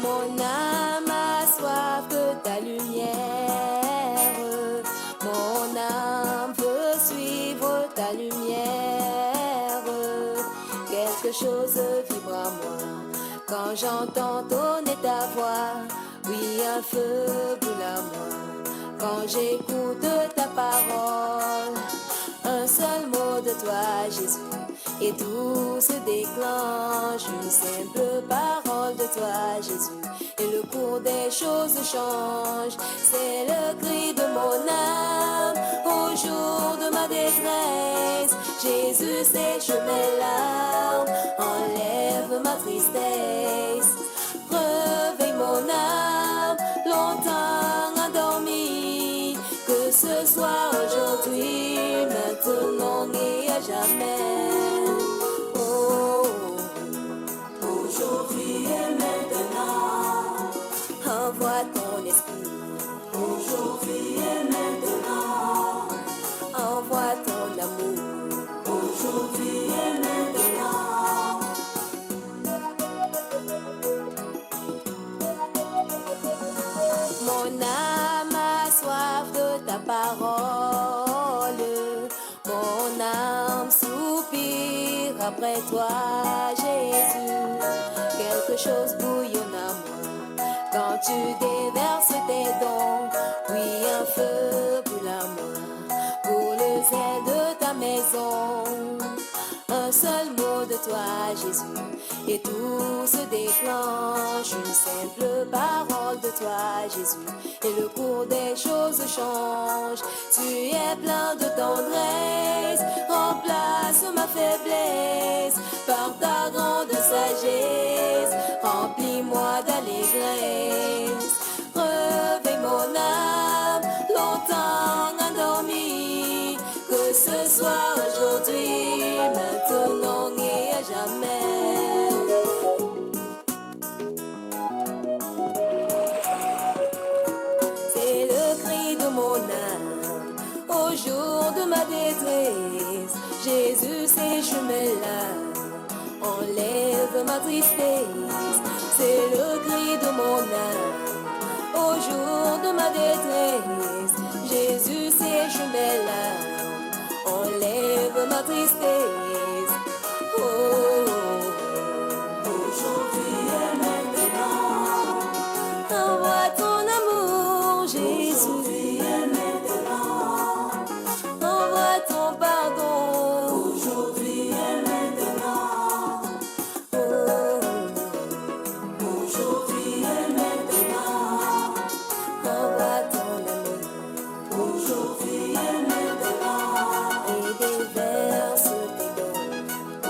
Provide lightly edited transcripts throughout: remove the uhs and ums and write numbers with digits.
Mon âme a soif de ta lumière. Mon âme veut suivre ta lumière. Quelque chose vibre à moi quand j'entends tonner ta voix. Oui, un feu brûle à moi quand j'écoute ta parole. Un seul mot de toi, Jésus, et tout se déclenche. Une simple parole de toi, Jésus, et le cours des choses change. C'est le cri de mon âme au jour de ma détresse. Jésus sèche mes larmes, enlève ma tristesse. Réveille mon âme, longtemps endormie, que ce soit aujourd'hui, maintenant et à jamais. Oh, aujourd'hui et maintenant, envoie ton esprit. Aujourd'hui et maintenant, envoie ton amour. Aujourd'hui et maintenant. Mon âme a soif de ta parole. Mon âme soupire après toi, Jésus. Quelque chose bouillonne à moi quand tu déverses tes dons. Oui, un feu brûle à moi pour le zèle de ta maison. Un seul mot de toi, Jésus, et tout se déclenche. Une simple parole de toi, Jésus, et le cours des choses change. Tu es plein de tendresse, remplace ma faiblesse par ta grande sagesse. Remplis-moi d'allégresse, réveille mon âme, longtemps endormie, que ce soit aujourd'hui, maintenant et à jamais. C'est le cri de mon âme au jour de ma détresse. Jésus sèche mes larmes, enlève ma tristesse. C'est le cri de mon âme au jour de ma détresse. Jésus sèche mes larmes, enlève ma tristesse. Oh, aujourd'hui et maintenant, envoie ton amour, Jésus. Aujourd'hui et maintenant, envoie ton pardon. Aujourd'hui et maintenant, oh, aujourd'hui et maintenant, envoie ton amour. Aujourd'hui et maintenant, et déverse tes dons.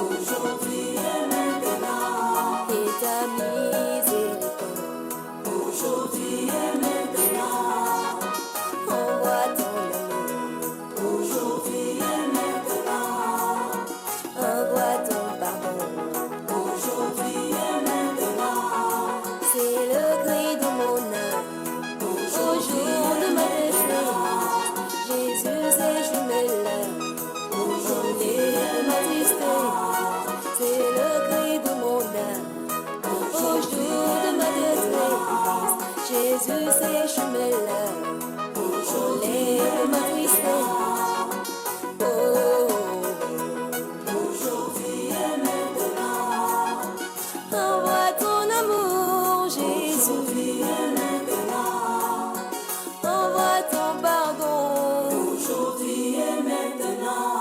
Aujourd'hui et maintenant, et ta miséricorde. Aujourd'hui et maintenant, envoie ton amour. Aujourd'hui et maintenant, envoie ton pardon. Aujourd'hui et maintenant, c'est le cri de mon âme au jour de ma détresse. Jésus sèche mes larmes, enlève ma tristesse. C'est le cri de mon âme au jour de ma détresse. Jésus sèche mes larmes, enlève ma tristesse. Oh, aujourd'hui et maintenant, envoie ton amour, Jésus. Aujourd'hui et maintenant, envoie ton pardon. Aujourd'hui et maintenant.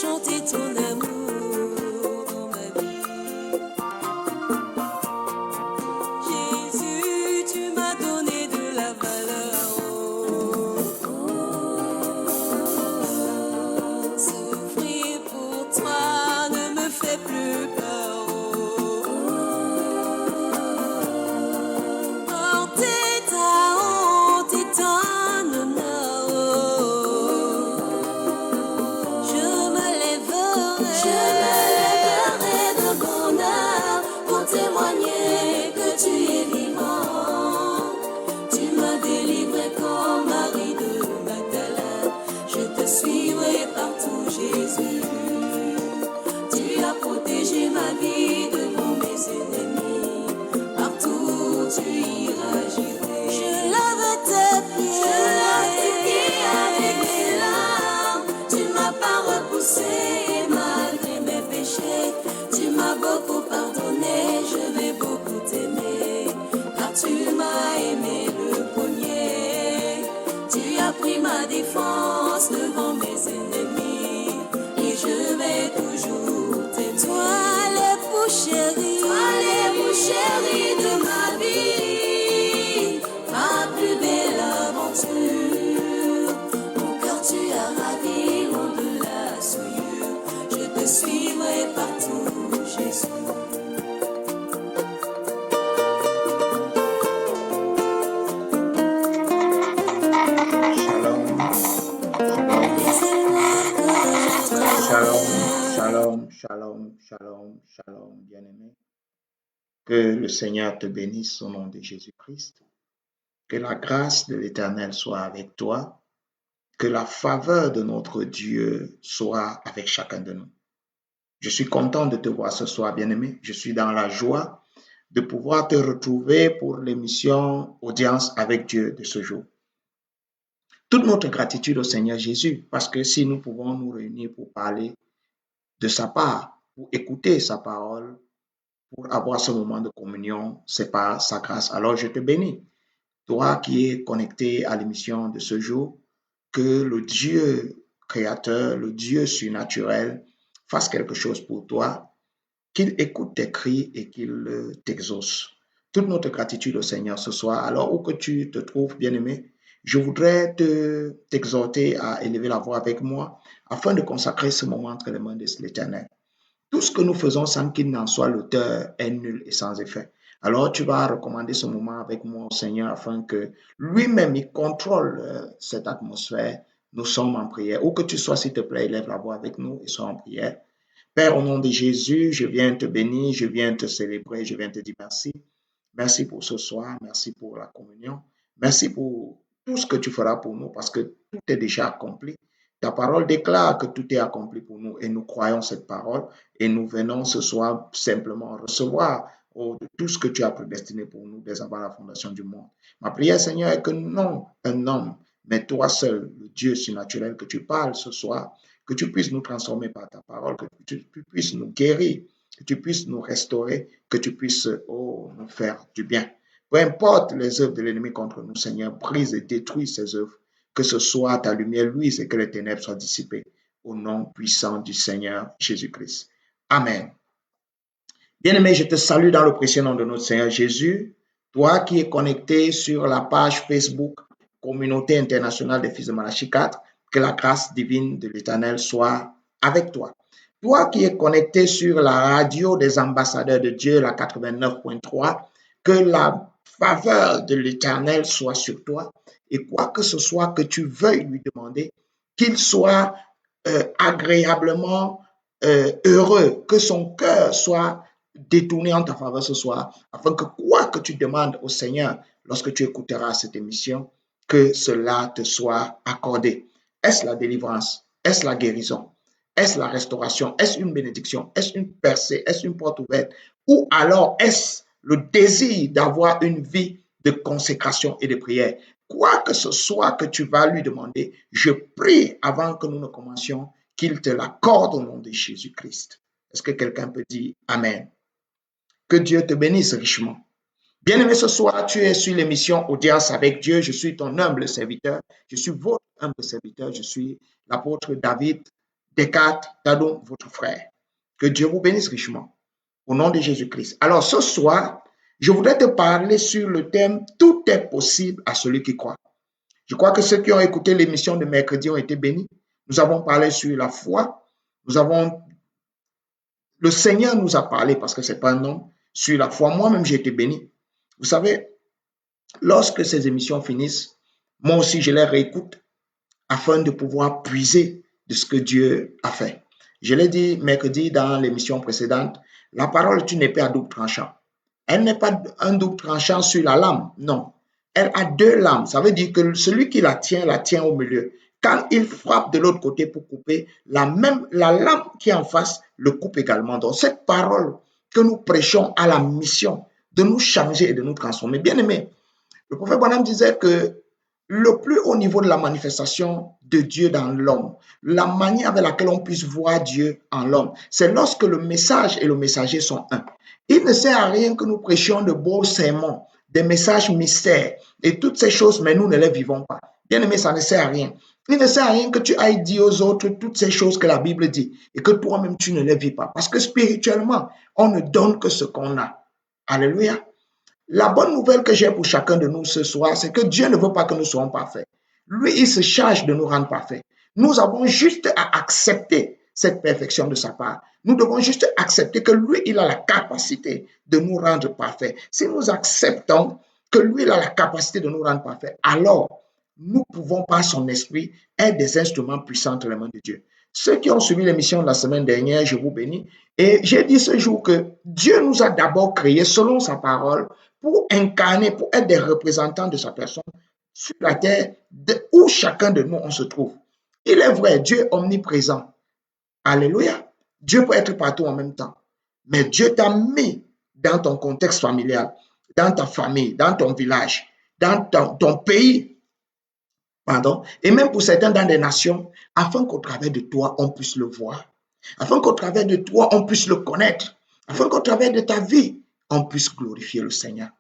chanter ton amour dans ma vie. Jésus, tu m'as donné de la valeur. Souffrir pour toi ne me fait plus peur. Porter ta honte et ton honneur. Je me lèverai de bonheur pour témoigner que tu es vivant. Tu m'as délivré comme Marie de Magdala. Je te suivrai partout, Jésus. Tu as protégé ma vie devant mes ennemis. Partout tu iras, j'irai. Je lave tes pieds avec mes larmes. Tu m'as pas repoussé malgré mes péchés. Tu m'as beaucoup pardonné, je vais beaucoup t'aimer. Car tu m'as aimé le premier. Tu as pris ma défense devant mes ennemis. Et je vais toujours t'aimer. Toi l'époux chéri de ma vie, ma plus belle aventure. Mon cœur tu as ravi au-delà souillure. Je te suivrai partout, Jésus. Shalom, bien-aimé. Que le Seigneur te bénisse au nom de Jésus-Christ. Que la grâce de l'Éternel soit avec toi. Que la faveur de notre Dieu soit avec chacun de nous. Je suis content de te voir ce soir, bien-aimé. Je suis dans la joie de pouvoir te retrouver pour l'émission Audience avec Dieu de ce jour. Toute notre gratitude au Seigneur Jésus, parce que si nous pouvons nous réunir pour parler de sa part, pour écouter sa parole, pour avoir ce moment de communion, c'est par sa grâce. Alors je te bénis, toi qui es connecté à l'émission de ce jour, que le Dieu créateur, le Dieu surnaturel fasse quelque chose pour toi, qu'il écoute tes cris et qu'il t'exauce. Toute notre gratitude au Seigneur ce soir. Alors où que tu te trouves, bien-aimé, je voudrais t'exhorter à élever la voix avec moi afin de consacrer ce moment entre les mains de l'Éternel. Tout ce que nous faisons sans qu'il n'en soit l'auteur est nul et sans effet. Alors tu vas recommander ce moment avec moi au Seigneur afin que lui-même il contrôle cette atmosphère. Nous sommes en prière. Où que tu sois, s'il te plaît, élève la voix avec nous et sois en prière. Père, au nom de Jésus, je viens te bénir, je viens te célébrer, je viens te dire merci. Merci pour ce soir, merci pour la communion, merci pour tout ce que tu feras pour nous parce que tout est déjà accompli. Ta parole déclare que tout est accompli pour nous et nous croyons cette parole et nous venons ce soir simplement recevoir tout ce que tu as prédestiné pour nous dès avant la fondation du monde. Ma prière, Seigneur, est que non un homme, mais toi seul, le Dieu surnaturel que tu parles ce soir, que tu puisses nous transformer par ta parole, que tu puisses nous guérir, que tu puisses nous restaurer, que tu puisses nous faire du bien. Peu importe les œuvres de l'ennemi contre nous, Seigneur, brise et détruis ces œuvres. Que ce soit ta lumière luise et que les ténèbres soient dissipées. Au nom puissant du Seigneur Jésus-Christ. Amen. Bien-aimé, je te salue dans le précieux nom de notre Seigneur Jésus. Toi qui es connecté sur la page Facebook Communauté internationale des fils de Malachie 4, que la grâce divine de l'Éternel soit avec toi. Toi qui es connecté sur la radio des ambassadeurs de Dieu, la 89.3, que la faveur de l'Éternel soit sur toi et quoi que ce soit que tu veuilles lui demander, qu'il soit agréablement heureux, que son cœur soit détourné en ta faveur ce soir, afin que quoi que tu demandes au Seigneur lorsque tu écouteras cette émission, que cela te soit accordé. Est-ce la délivrance? Est-ce la guérison? Est-ce la restauration? Est-ce une bénédiction? Est-ce une percée? Est-ce une porte ouverte? Ou alors est-ce le désir d'avoir une vie de consécration et de prière? Quoi que ce soit que tu vas lui demander, je prie avant que nous ne commencions qu'il te l'accorde au nom de Jésus-Christ. Est-ce que quelqu'un peut dire Amen? Que Dieu te bénisse richement. Bien-aimé, ce soir, tu es sur l'émission Audience avec Dieu. Je suis ton humble serviteur. Je suis votre humble serviteur. Je suis l'apôtre David Descartes Tadon, votre frère. Que Dieu vous bénisse richement. Au nom de Jésus-Christ. Alors ce soir, je voudrais te parler sur le thème « Tout est possible à celui qui croit ». Je crois que ceux qui ont écouté l'émission de mercredi ont été bénis. Nous avons parlé sur la foi. Le Seigneur nous a parlé, parce que ce n'est pas un homme, sur la foi. Moi-même, j'ai été béni. Vous savez, lorsque ces émissions finissent, moi aussi, je les réécoute afin de pouvoir puiser de ce que Dieu a fait. Je l'ai dit mercredi dans l'émission précédente, la parole est une épée à double tranchant. Elle n'est pas un double tranchant sur la lame, non. Elle a deux lames. Ça veut dire que celui qui la tient au milieu. Quand il frappe de l'autre côté pour couper, la lame qui est en face le coupe également. Donc cette parole que nous prêchons a la mission de nous changer et de nous transformer. Bien aimé, le prophète Branham disait que le plus haut niveau de la manifestation de Dieu dans l'homme, la manière avec laquelle on puisse voir Dieu en l'homme, c'est lorsque le message et le messager sont un. Il ne sert à rien que nous prêchions de beaux sermons, des messages mystères et toutes ces choses, mais nous ne les vivons pas. Bien aimé, ça ne sert à rien. Il ne sert à rien que tu ailles dire aux autres toutes ces choses que la Bible dit et que toi-même tu ne les vis pas. Parce que spirituellement, on ne donne que ce qu'on a. Alléluia. La bonne nouvelle que j'ai pour chacun de nous ce soir, c'est que Dieu ne veut pas que nous soyons parfaits. Lui, il se charge de nous rendre parfaits. Nous avons juste à accepter cette perfection de sa part. Nous devons juste accepter que lui, il a la capacité de nous rendre parfaits. Si nous acceptons que lui, il a la capacité de nous rendre parfaits, alors nous pouvons par son esprit être des instruments puissants entre les mains de Dieu. Ceux qui ont suivi l'émission de la semaine dernière, je vous bénis. Et j'ai dit ce jour que Dieu nous a d'abord créés selon sa parole pour incarner, pour être des représentants de sa personne sur la terre où chacun de nous on se trouve. Il est vrai, Dieu est omniprésent. Alléluia. Dieu peut être partout en même temps. Mais Dieu t'a mis dans ton contexte familial, dans ta famille, dans ton village, dans ton pays, et même pour certains dans des nations, afin qu'au travers de toi, on puisse le voir, afin qu'au travers de toi, on puisse le connaître, afin qu'au travers de ta vie, on puisse glorifier le Seigneur.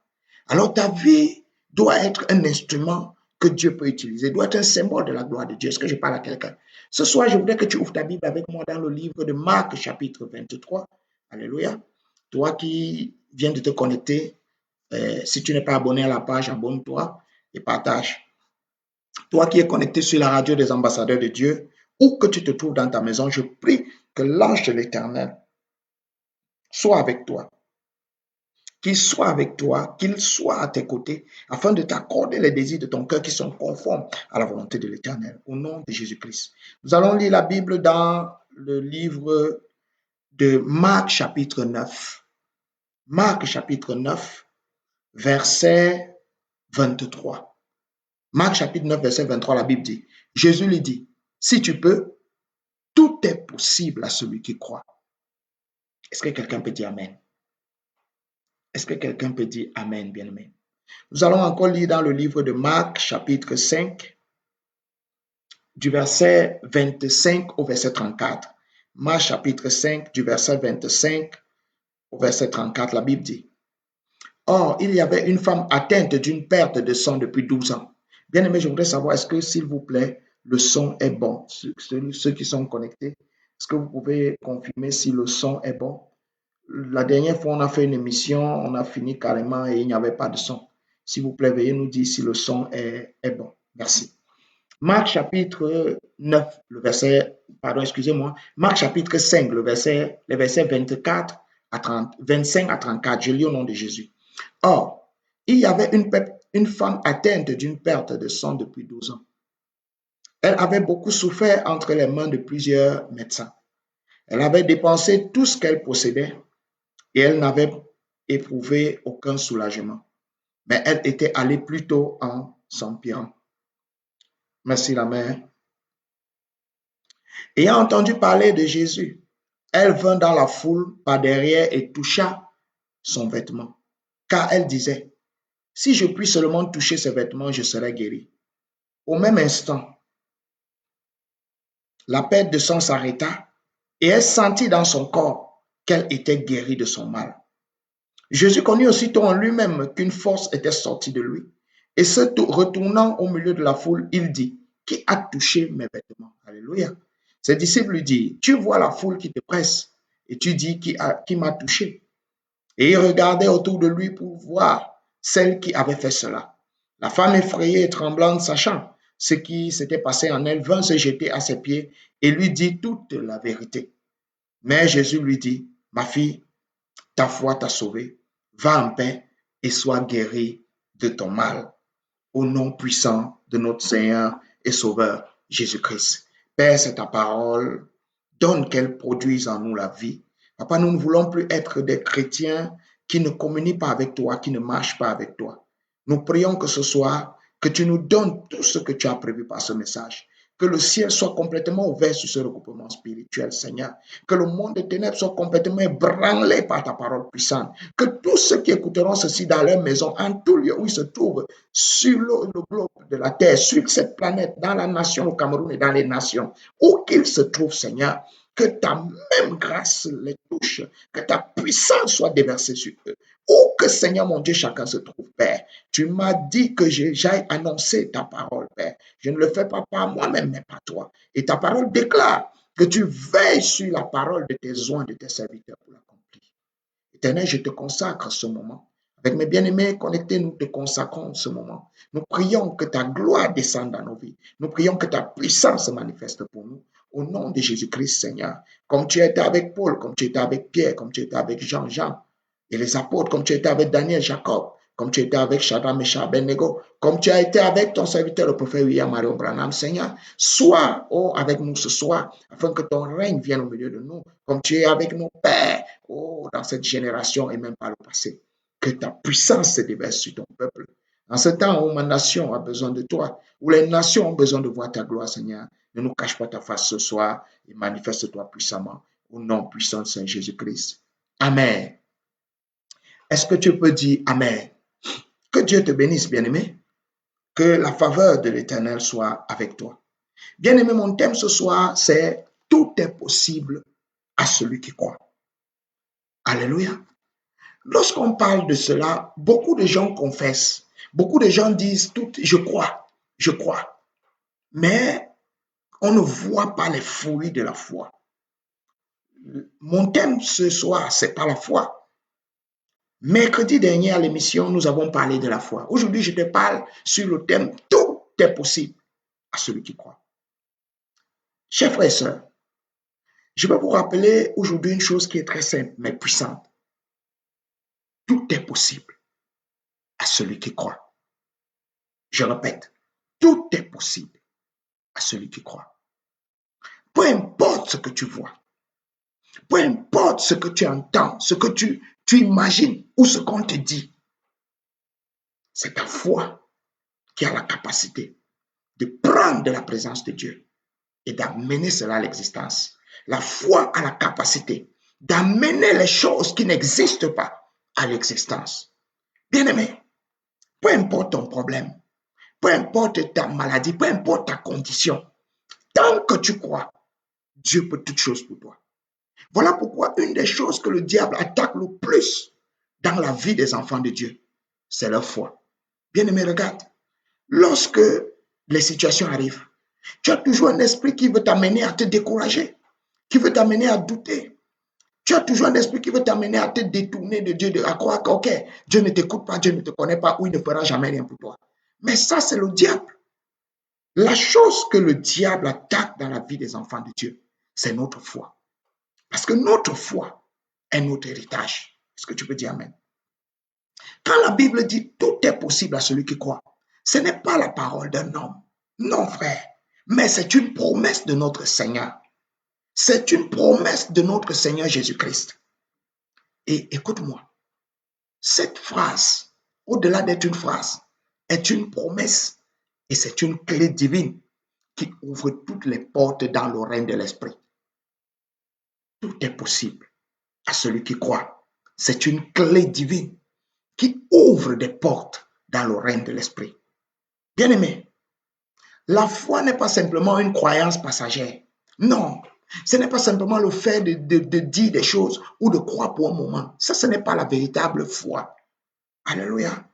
Alors ta vie doit être un instrument que Dieu peut utiliser, doit être un symbole de la gloire de Dieu. Est-ce que je parle à quelqu'un? Ce soir, je voudrais que tu ouvres ta Bible avec moi dans le livre de Marc, chapitre 23. Alléluia. Toi qui viens de te connecter, si tu n'es pas abonné à la page, abonne-toi et partage. Toi qui es connecté sur la radio des ambassadeurs de Dieu, où que tu te trouves dans ta maison, je prie que l'ange de l'Éternel soit avec toi. Qu'il soit avec toi, qu'il soit à tes côtés, afin de t'accorder les désirs de ton cœur qui sont conformes à la volonté de l'Éternel, au nom de Jésus-Christ. Nous allons lire la Bible dans le livre de Marc chapitre 9. Marc chapitre 9, verset 23. Marc chapitre 9, verset 23, la Bible dit, Jésus lui dit, si tu peux, tout est possible à celui qui croit. Est-ce que quelqu'un peut dire Amen? Est-ce que quelqu'un peut dire Amen, bien-aimé? Nous allons encore lire dans le livre de Marc, chapitre 5, du verset 25 au verset 34. Marc, chapitre 5, du verset 25 au verset 34, la Bible dit, or, il y avait une femme atteinte d'une perte de sang depuis 12 ans. Bien-aimé, je voudrais savoir, est-ce que, s'il vous plaît, le son est bon? Ceux qui sont connectés, est-ce que vous pouvez confirmer si le son est bon? La dernière fois, on a fait une émission, on a fini carrément et il n'y avait pas de son. S'il vous plaît, veuillez nous dire si le son est bon. Merci. Marc chapitre 9, le verset, Marc chapitre 5, les versets 24 à 30, 25 à 34, je lis au nom de Jésus. Or, il y avait une femme atteinte d'une perte de sang depuis 12 ans. Elle avait beaucoup souffert entre les mains de plusieurs médecins. Elle avait dépensé tout ce qu'elle possédait et elle n'avait éprouvé aucun soulagement. Mais elle était allée plutôt en s'empirant. Merci la mère. Ayant entendu parler de Jésus, elle vint dans la foule par derrière et toucha son vêtement. Car elle disait, si je puis seulement toucher ses vêtements, je serai guérie. Au même instant, la perte de sang s'arrêta et elle sentit dans son corps qu'elle était guérie de son mal. Jésus connut aussitôt en lui-même qu'une force était sortie de lui. Et se retournant au milieu de la foule, il dit, qui a touché mes vêtements? Alléluia. Ses disciples lui disent, tu vois la foule qui te presse et tu dis qui m'a touché. Et il regardait autour de lui pour voir celle qui avait fait cela. La femme effrayée et tremblante, sachant ce qui s'était passé en elle, vint se jeter à ses pieds et lui dit toute la vérité. Mais Jésus lui dit, ma fille, ta foi t'a sauvée, va en paix et sois guérie de ton mal. Au nom puissant de notre Seigneur et Sauveur Jésus-Christ. Père, c'est ta parole. Donne qu'elle produise en nous la vie. Papa, nous ne voulons plus être des chrétiens qui ne communient pas avec toi, qui ne marchent pas avec toi. Nous prions que ce soir, que tu nous donnes tout ce que tu as prévu par ce message. Que le ciel soit complètement ouvert sur ce regroupement spirituel, Seigneur. Que le monde des ténèbres soit complètement ébranlé par ta parole puissante. Que tous ceux qui écouteront ceci dans leur maison, en tout lieu où ils se trouvent, sur le globe de la terre, sur cette planète, dans la nation, au Cameroun et dans les nations, où qu'ils se trouvent, Seigneur, que ta même grâce les touche, que ta puissance soit déversée sur eux. Où que, Seigneur mon Dieu, chacun se trouve, Père. Tu m'as dit que j'aille annoncer ta parole, Père. Je ne le fais pas par moi-même, mais par toi. Et ta parole déclare que tu veilles sur la parole de tes oins, de tes serviteurs pour l'accomplir. Éternel, je te consacre ce moment. Avec mes bien-aimés connectés, nous te consacrons ce moment. Nous prions que ta gloire descende dans nos vies. Nous prions que ta puissance se manifeste pour nous. Au nom de Jésus-Christ, Seigneur. Comme tu étais avec Paul, comme tu étais avec Pierre, comme tu étais avec Jean et les apôtres, comme tu étais avec Daniel, Jacob, comme tu étais avec Shadrach, Meshach, Abednego, comme tu as été avec ton serviteur, le prophète William Marion Branham, Seigneur, sois avec nous ce soir, afin que ton règne vienne au milieu de nous, comme tu es avec nos pères, dans cette génération et même par le passé. Que ta puissance se déverse sur ton peuple. En ce temps où ma nation a besoin de toi, où les nations ont besoin de voir ta gloire, Seigneur, ne nous cache pas ta face ce soir et manifeste-toi puissamment au nom puissant de Saint Jésus-Christ. Amen. Est-ce que tu peux dire Amen? Que Dieu te bénisse, bien-aimé. Que la faveur de l'Éternel soit avec toi. Bien-aimé, mon thème ce soir, c'est tout est possible à celui qui croit. Alléluia. Lorsqu'on parle de cela, beaucoup de gens confessent. Beaucoup de gens disent tout, je crois. Mais on ne voit pas les fruits de la foi. Mon thème ce soir, c'est pas la foi. Mercredi dernier à l'émission, nous avons parlé de la foi. Aujourd'hui, je te parle sur le thème tout est possible à celui qui croit. Chers frères et sœurs, je vais vous rappeler aujourd'hui une chose qui est très simple mais puissante. Tout est possible à celui qui croit. Je répète, tout est possible à celui qui croit. Peu importe ce que tu vois, peu importe ce que tu entends, ce que tu imagines ou ce qu'on te dit, c'est ta foi qui a la capacité de prendre de la présence de Dieu et d'amener cela à l'existence. La foi a la capacité d'amener les choses qui n'existent pas à l'existence. Bien-aimé, peu importe ton problème, peu importe ta maladie, peu importe ta condition, tant que tu crois, Dieu peut toutes choses pour toi. Voilà pourquoi une des choses que le diable attaque le plus dans la vie des enfants de Dieu, c'est leur foi. Bien-aimé, regarde, lorsque les situations arrivent, tu as toujours un esprit qui veut t'amener à te décourager, qui veut t'amener à douter. Tu as toujours un esprit qui veut t'amener à te détourner de Dieu, à croire que, ok, Dieu ne t'écoute pas, Dieu ne te connaît pas, ou il ne fera jamais rien pour toi. Mais ça, c'est le diable. La chose que le diable attaque dans la vie des enfants de Dieu, c'est notre foi. Parce que notre foi est notre héritage. Est-ce que tu peux dire Amen? Quand la Bible dit tout est possible à celui qui croit, ce n'est pas la parole d'un homme. Non, frère. Mais c'est une promesse de notre Seigneur. C'est une promesse de notre Seigneur Jésus-Christ. Et écoute-moi, cette phrase, au-delà d'être une phrase, est une promesse et c'est une clé divine qui ouvre toutes les portes dans le règne de l'Esprit. Tout est possible à celui qui croit. C'est une clé divine qui ouvre des portes dans le règne de l'Esprit. Bien-aimé, la foi n'est pas simplement une croyance passagère. Non, ce n'est pas simplement le fait de dire des choses ou de croire pour un moment. Ça, ce n'est pas la véritable foi. Alléluia.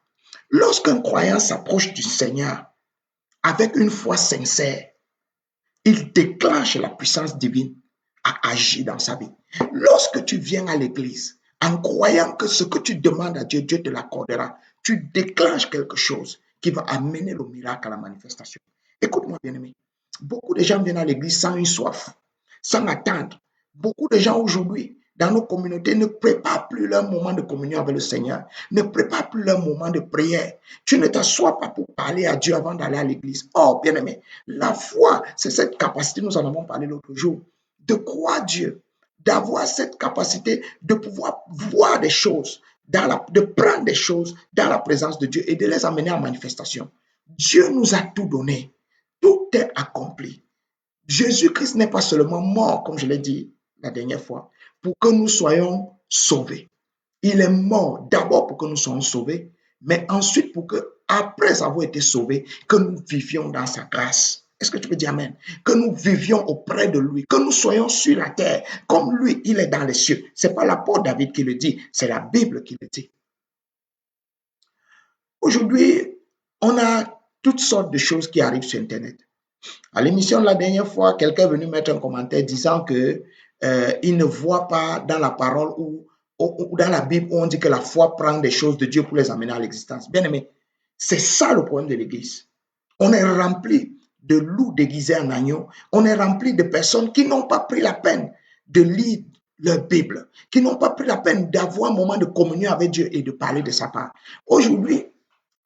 Lorsqu'un croyant s'approche du Seigneur avec une foi sincère, il déclenche la puissance divine à agir dans sa vie. Lorsque tu viens à l'église, en croyant que ce que tu demandes à Dieu, Dieu te l'accordera, tu déclenches quelque chose qui va amener le miracle à la manifestation. Écoute-moi, bien-aimé. Beaucoup de gens viennent à l'église sans une soif, sans attendre. Beaucoup de gens aujourd'hui, dans nos communautés, ne préparent plus leur moment de communion avec le Seigneur, ne préparent plus leur moment de prière. Tu ne t'assois pas pour parler à Dieu avant d'aller à l'église. Oh, bien-aimé, la foi, c'est cette capacité, nous en avons parlé l'autre jour, de croire Dieu, d'avoir cette capacité de pouvoir voir des choses, de prendre des choses dans la présence de Dieu et de les amener en manifestation. Dieu nous a tout donné. Tout est accompli. Jésus-Christ n'est pas seulement mort, comme je l'ai dit la dernière fois, pour que nous soyons sauvés. Il est mort d'abord pour que nous soyons sauvés, mais ensuite pour que, après avoir été sauvés, que nous vivions dans sa grâce. Est-ce que tu peux dire amen? Que nous vivions auprès de lui, que nous soyons sur la terre, comme lui, il est dans les cieux. Ce n'est pas l'apôtre David qui le dit, c'est la Bible qui le dit. Aujourd'hui, on a toutes sortes de choses qui arrivent sur Internet. À l'émission de la dernière fois, quelqu'un est venu mettre un commentaire disant que il ne voit pas dans la parole ou dans la Bible où on dit que la foi prend des choses de Dieu pour les amener à l'existence. Bien aimé, c'est ça le problème de l'Église. On est rempli de loups déguisés en agneaux. On est rempli de personnes qui n'ont pas pris la peine de lire leur Bible, qui n'ont pas pris la peine d'avoir un moment de communion avec Dieu et de parler de sa part. Aujourd'hui,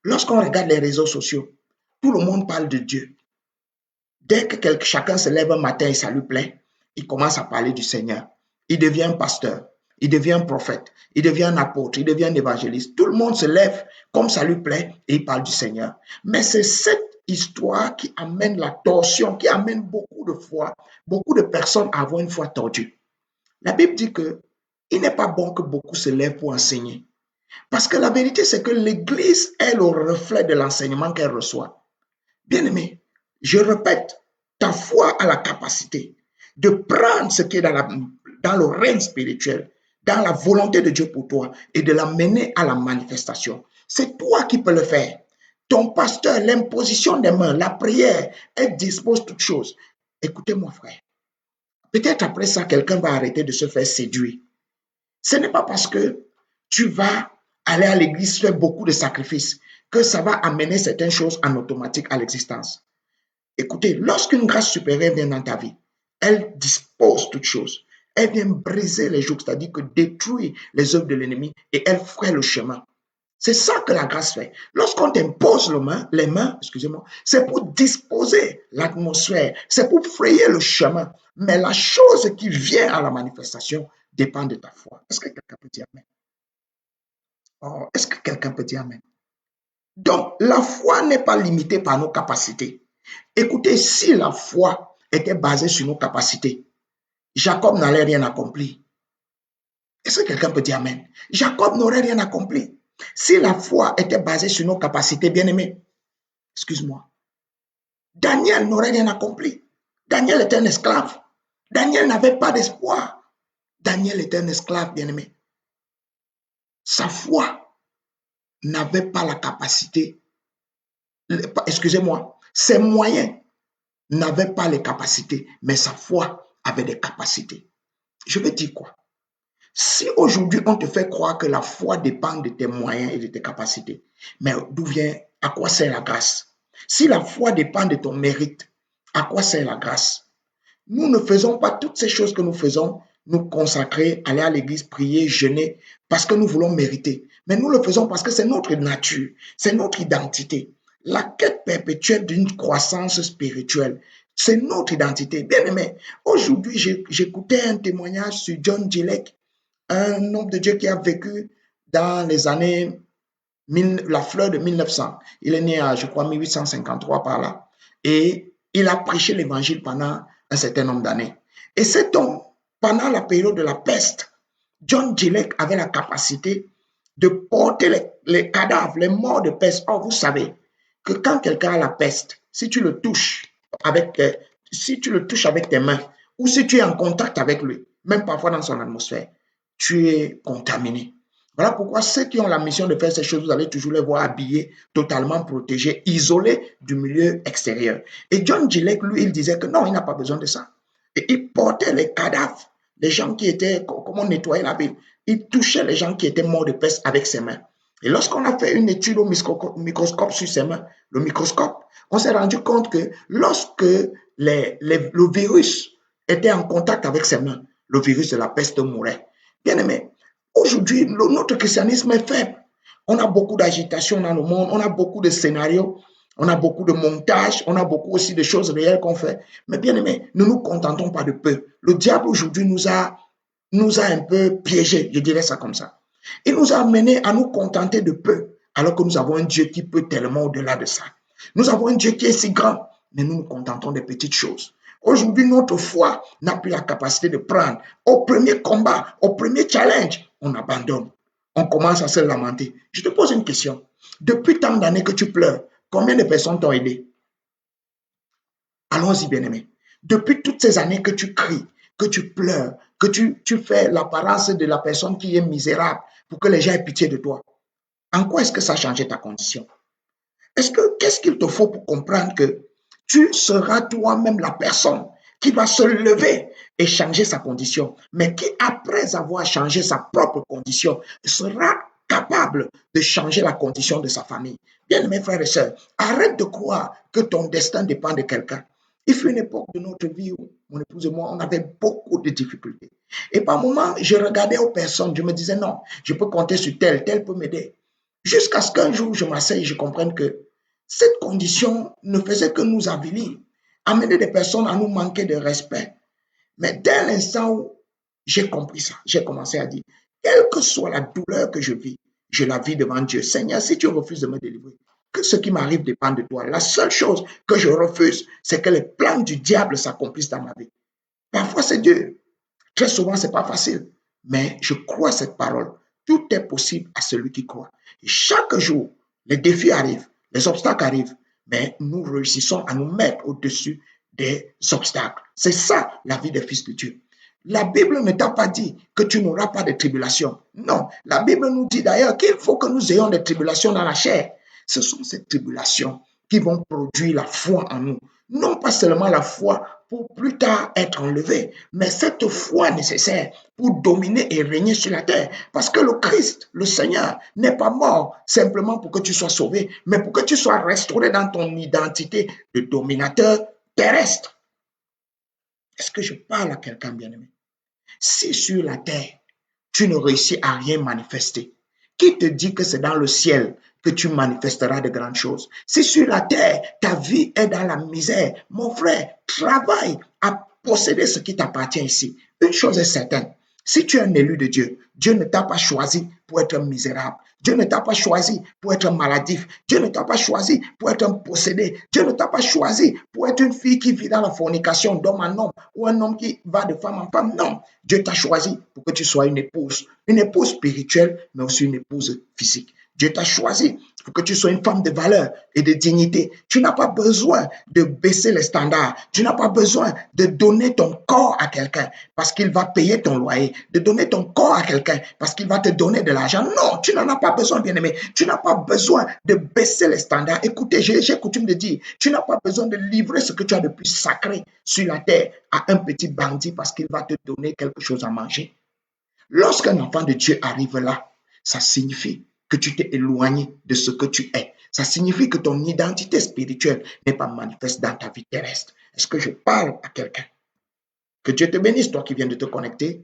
lorsqu'on regarde les réseaux sociaux, tout le monde parle de Dieu. Dès que chacun se lève un matin et ça lui plaît, il commence à parler du Seigneur. Il devient un pasteur, il devient un prophète, il devient un apôtre, il devient un évangéliste. Tout le monde se lève comme ça lui plaît et il parle du Seigneur. Mais c'est cette histoire qui amène la torsion, qui amène beaucoup de foi, beaucoup de personnes à avoir une foi tordue. La Bible dit que il n'est pas bon que beaucoup se lèvent pour enseigner. Parce que la vérité, c'est que l'Église est le reflet de l'enseignement qu'elle reçoit. Bien-aimé, je répète, ta foi a la capacité de prendre ce qui est dans le règne spirituel, dans la volonté de Dieu pour toi et de l'amener à la manifestation. C'est toi qui peux le faire. Ton pasteur, l'imposition des mains, la prière, elle dispose toutes choses. Écoutez-moi, frère. Peut-être après ça, quelqu'un va arrêter de se faire séduire. Ce n'est pas parce que tu vas aller à l'église faire beaucoup de sacrifices que ça va amener certaines choses en automatique à l'existence. Écoutez, lorsqu'une grâce supérieure vient dans ta vie, elle dispose toutes choses. Elle vient briser les jougs, c'est-à-dire que détruire les œuvres de l'ennemi et elle ferait le chemin. C'est ça que la grâce fait. Lorsqu'on t'impose les mains, c'est pour disposer l'atmosphère, c'est pour frayer le chemin. Mais la chose qui vient à la manifestation dépend de ta foi. Est-ce que quelqu'un peut dire amen? Oh, est-ce que quelqu'un peut dire amen? Donc, la foi n'est pas limitée par nos capacités. Écoutez, si la foi était basée sur nos capacités, Jacob n'allait rien accomplir. Est-ce que quelqu'un peut dire amen? Jacob n'aurait rien accompli. Si la foi était basée sur nos capacités, bien-aimés, excuse-moi, Daniel n'aurait rien accompli. Daniel était un esclave. Daniel n'avait pas d'espoir. Daniel était un esclave, bien-aimé. Sa foi n'avait pas la capacité, excusez-moi, ses moyens n'avaient pas les capacités, mais sa foi avait des capacités. Je veux dire quoi? Si aujourd'hui on te fait croire que la foi dépend de tes moyens et de tes capacités, mais d'où vient, à quoi sert la grâce? Si la foi dépend de ton mérite, à quoi sert la grâce? Nous ne faisons pas toutes ces choses que nous faisons, nous consacrer, aller à l'église, prier, jeûner, parce que nous voulons mériter. Mais nous le faisons parce que c'est notre nature, c'est notre identité. La quête perpétuelle d'une croissance spirituelle, c'est notre identité. Bien aimé, aujourd'hui, j'écoutais un témoignage sur John Gillek, un homme de Dieu qui a vécu dans les années, la fleur de 1900. Il est né à, je crois, 1853 par là. Et il a prêché l'évangile pendant un certain nombre d'années. Et cet homme, pendant la période de la peste, John Gillek avait la capacité de porter les cadavres, les morts de peste. Or, vous savez que quand quelqu'un a la peste, si tu le touches avec tes mains ou si tu es en contact avec lui, même parfois dans son atmosphère, tu es contaminé. Voilà pourquoi ceux qui ont la mission de faire ces choses, vous allez toujours les voir habillés, totalement protégés, isolés du milieu extérieur. Et John Gillette, lui, il disait que non, il n'a pas besoin de ça. Et il portait les cadavres, les gens qui étaient, comme on nettoyait la ville, il touchait les gens qui étaient morts de peste avec ses mains. Et lorsqu'on a fait une étude au microscope sur ses mains, le microscope, on s'est rendu compte que lorsque le virus était en contact avec ses mains, le virus de la peste mourait. Bien aimé, aujourd'hui, notre christianisme est faible. On a beaucoup d'agitation dans le monde, on a beaucoup de scénarios, on a beaucoup de montages, on a beaucoup aussi de choses réelles qu'on fait. Mais bien aimé, ne nous contentons pas de peu. Le diable aujourd'hui nous a un peu piégés, je dirais ça comme ça. Il nous a amenés à nous contenter de peu, alors que nous avons un Dieu qui peut tellement au-delà de ça. Nous avons un Dieu qui est si grand, mais nous nous contentons des petites choses. Aujourd'hui, notre foi n'a plus la capacité de prendre. Au premier combat, au premier challenge, on abandonne. On commence à se lamenter. Je te pose une question. Depuis tant d'années que tu pleures, combien de personnes t'ont aidé? Allons-y, bien-aimé. Depuis toutes ces années que tu cries, que tu pleures, que tu fais l'apparence de la personne qui est misérable pour que les gens aient pitié de toi, en quoi est-ce que ça a changé ta condition? Qu'est-ce qu'il te faut pour comprendre que tu seras toi-même la personne qui va se lever et changer sa condition, mais qui, après avoir changé sa propre condition, sera capable de changer la condition de sa famille. Bien, mes frères et sœurs, arrête de croire que ton destin dépend de quelqu'un. Il fut une époque de notre vie où mon épouse et moi, on avait beaucoup de difficultés. Et par moments, je regardais aux personnes, je me disais non, je peux compter sur tel, tel peut m'aider. Jusqu'à ce qu'un jour, je m'asseye et je comprenne que cette condition ne faisait que nous avilir, amener des personnes à nous manquer de respect. Mais dès l'instant où j'ai compris ça, j'ai commencé à dire, quelle que soit la douleur que je vis, je la vis devant Dieu. Seigneur, si tu refuses de me délivrer, que ce qui m'arrive dépend de toi. La seule chose que je refuse, c'est que les plans du diable s'accomplissent dans ma vie. Parfois, c'est dur. Très souvent, ce n'est pas facile. Mais je crois cette parole. Tout est possible à celui qui croit. Et chaque jour, les défis arrivent, les obstacles arrivent, mais nous réussissons à nous mettre au-dessus des obstacles. C'est ça la vie des fils de Dieu. La Bible ne t'a pas dit que tu n'auras pas de tribulations. Non, la Bible nous dit d'ailleurs qu'il faut que nous ayons des tribulations dans la chair. Ce sont ces tribulations qui vont produire la foi en nous. Non pas seulement la foi pour plus tard être enlevé, mais cette foi nécessaire pour dominer et régner sur la terre. Parce que le Christ, le Seigneur, n'est pas mort simplement pour que tu sois sauvé, mais pour que tu sois restauré dans ton identité de dominateur terrestre. Est-ce que je parle à quelqu'un, bien-aimé? Si sur la terre, tu ne réussis à rien manifester, qui te dit que c'est dans le ciel que tu manifesteras de grandes choses? Si sur la terre, ta vie est dans la misère, mon frère, travaille à posséder ce qui t'appartient ici. Une chose est certaine, si tu es un élu de Dieu, Dieu ne t'a pas choisi pour être misérable. Dieu ne t'a pas choisi pour être maladif. Dieu ne t'a pas choisi pour être un possédé. Dieu ne t'a pas choisi pour être une fille qui vit dans la fornication d'homme en homme ou un homme qui va de femme en femme. Non, Dieu t'a choisi pour que tu sois une épouse spirituelle, mais aussi une épouse physique. Dieu t'a choisi pour que tu sois une femme de valeur et de dignité. Tu n'as pas besoin de baisser les standards. Tu n'as pas besoin de donner ton corps à quelqu'un parce qu'il va payer ton loyer, de donner ton corps à quelqu'un parce qu'il va te donner de l'argent. Non, tu n'en as pas besoin, bien-aimé. Tu n'as pas besoin de baisser les standards. Écoutez, j'ai coutume de dire, tu n'as pas besoin de livrer ce que tu as de plus sacré sur la terre à un petit bandit parce qu'il va te donner quelque chose à manger. Lorsqu'un enfant de Dieu arrive là, ça signifie que tu t'es éloigné de ce que tu es. Ça signifie que ton identité spirituelle n'est pas manifeste dans ta vie terrestre. Est-ce que je parle à quelqu'un? Que Dieu te bénisse, toi qui viens de te connecter.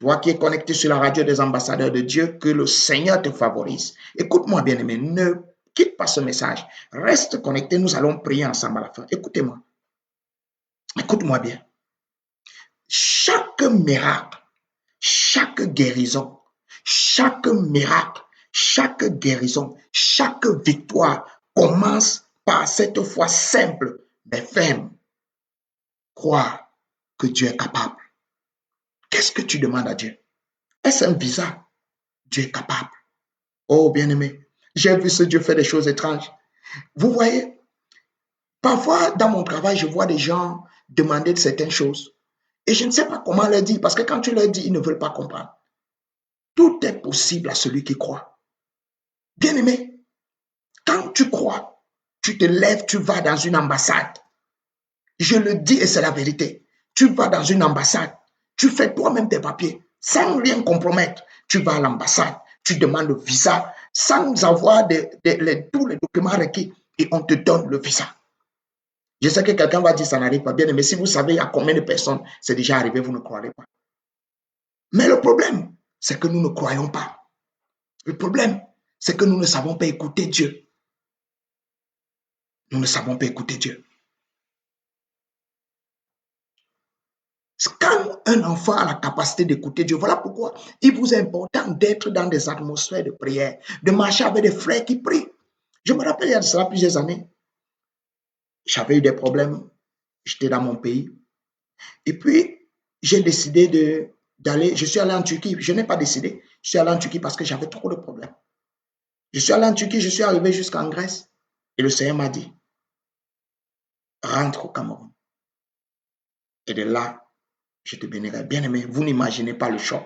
Toi qui es connecté sur la radio des ambassadeurs de Dieu, que le Seigneur te favorise. Écoute-moi, bien-aimé, ne quitte pas ce message. Reste connecté, nous allons prier ensemble à la fin. Écoutez-moi. Écoute-moi bien. Chaque miracle, chaque guérison, chaque miracle, chaque guérison, chaque victoire commence par cette foi simple mais ferme. Croire que Dieu est capable. Qu'est-ce que tu demandes à Dieu? Est-ce un visa? Dieu est capable. Oh bien-aimé, j'ai vu ce Dieu faire des choses étranges. Vous voyez, parfois dans mon travail, je vois des gens demander de certaines choses. Et je ne sais pas comment leur dire, parce que quand tu leur dis, ils ne veulent pas comprendre. Tout est possible à celui qui croit. Bien-aimé, quand tu crois, tu te lèves, tu vas dans une ambassade. Je le dis et c'est la vérité. Tu vas dans une ambassade, tu fais toi-même tes papiers, sans rien compromettre. Tu vas à l'ambassade, tu demandes le visa, sans avoir tous les documents requis, et on te donne le visa. Je sais que quelqu'un va dire ça n'arrive pas bien, mais si vous savez à combien de personnes c'est déjà arrivé, vous ne croirez pas. Mais le problème, c'est que nous ne croyons pas. Le problème, c'est que nous ne savons pas écouter Dieu. Nous ne savons pas écouter Dieu. Quand un enfant a la capacité d'écouter Dieu, voilà pourquoi il vous est important d'être dans des atmosphères de prière, de marcher avec des frères qui prient. Je me rappelle il y a de cela plusieurs années, j'avais eu des problèmes, j'étais dans mon pays, et puis j'ai décidé d'aller, je suis allé en Turquie, je n'ai pas décidé, je suis allé en Turquie parce que j'avais trop de problèmes. Je suis allé en Turquie, je suis arrivé jusqu'en Grèce, et le Seigneur m'a dit, rentre au Cameroun. Et de là, je te bénirai. Bien aimé, vous n'imaginez pas le choc.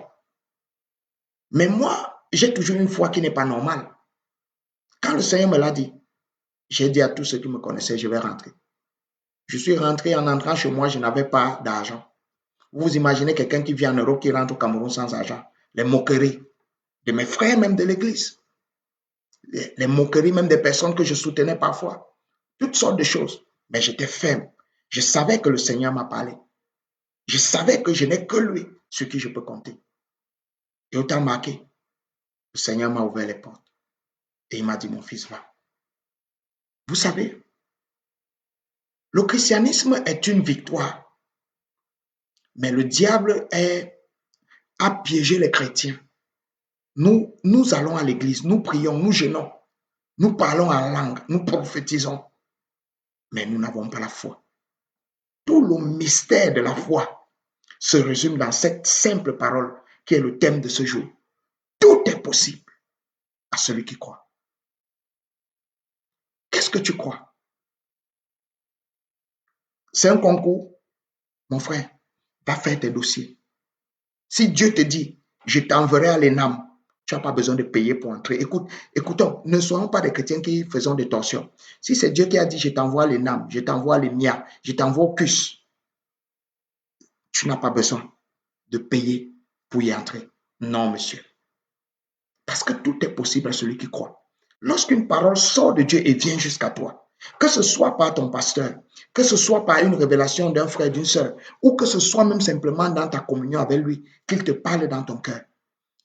Mais moi, j'ai toujours une foi qui n'est pas normale. Quand le Seigneur me l'a dit, j'ai dit à tous ceux qui me connaissaient, je vais rentrer. Je suis rentré, en entrant chez moi, je n'avais pas d'argent. Vous imaginez quelqu'un qui vient en Europe, qui rentre au Cameroun sans argent. Les moqueries de mes frères, même de l'église. Les moqueries même des personnes que je soutenais parfois. Toutes sortes de choses. Mais j'étais ferme. Je savais que le Seigneur m'a parlé. Je savais que je n'ai que lui sur qui je peux compter. Et autant marqué, le Seigneur m'a ouvert les portes. Et il m'a dit, mon fils, va. Vous savez, le christianisme est une victoire. Mais le diable a piégé les chrétiens. Nous allons à l'église, nous prions, nous jeûnons, nous parlons en langue, nous prophétisons. Mais nous n'avons pas la foi. Tout le mystère de la foi se résume dans cette simple parole qui est le thème de ce jour. Tout est possible à celui qui croit. Qu'est-ce que tu crois? C'est un concours? Mon frère, va faire tes dossiers. Si Dieu te dit, je t'enverrai à l'ENAM, tu n'as pas besoin de payer pour entrer. Écoutons, ne soyons pas des chrétiens qui faisons des torsions. Si c'est Dieu qui a dit, je t'envoie à l'ENAM, je t'envoie à l'ENIA, je t'envoie au CUS, tu n'as pas besoin de payer pour y entrer. Non, monsieur. Parce que tout est possible à celui qui croit. Lorsqu'une parole sort de Dieu et vient jusqu'à toi, que ce soit par ton pasteur, que ce soit par une révélation d'un frère, d'une sœur, ou que ce soit même simplement dans ta communion avec lui, qu'il te parle dans ton cœur,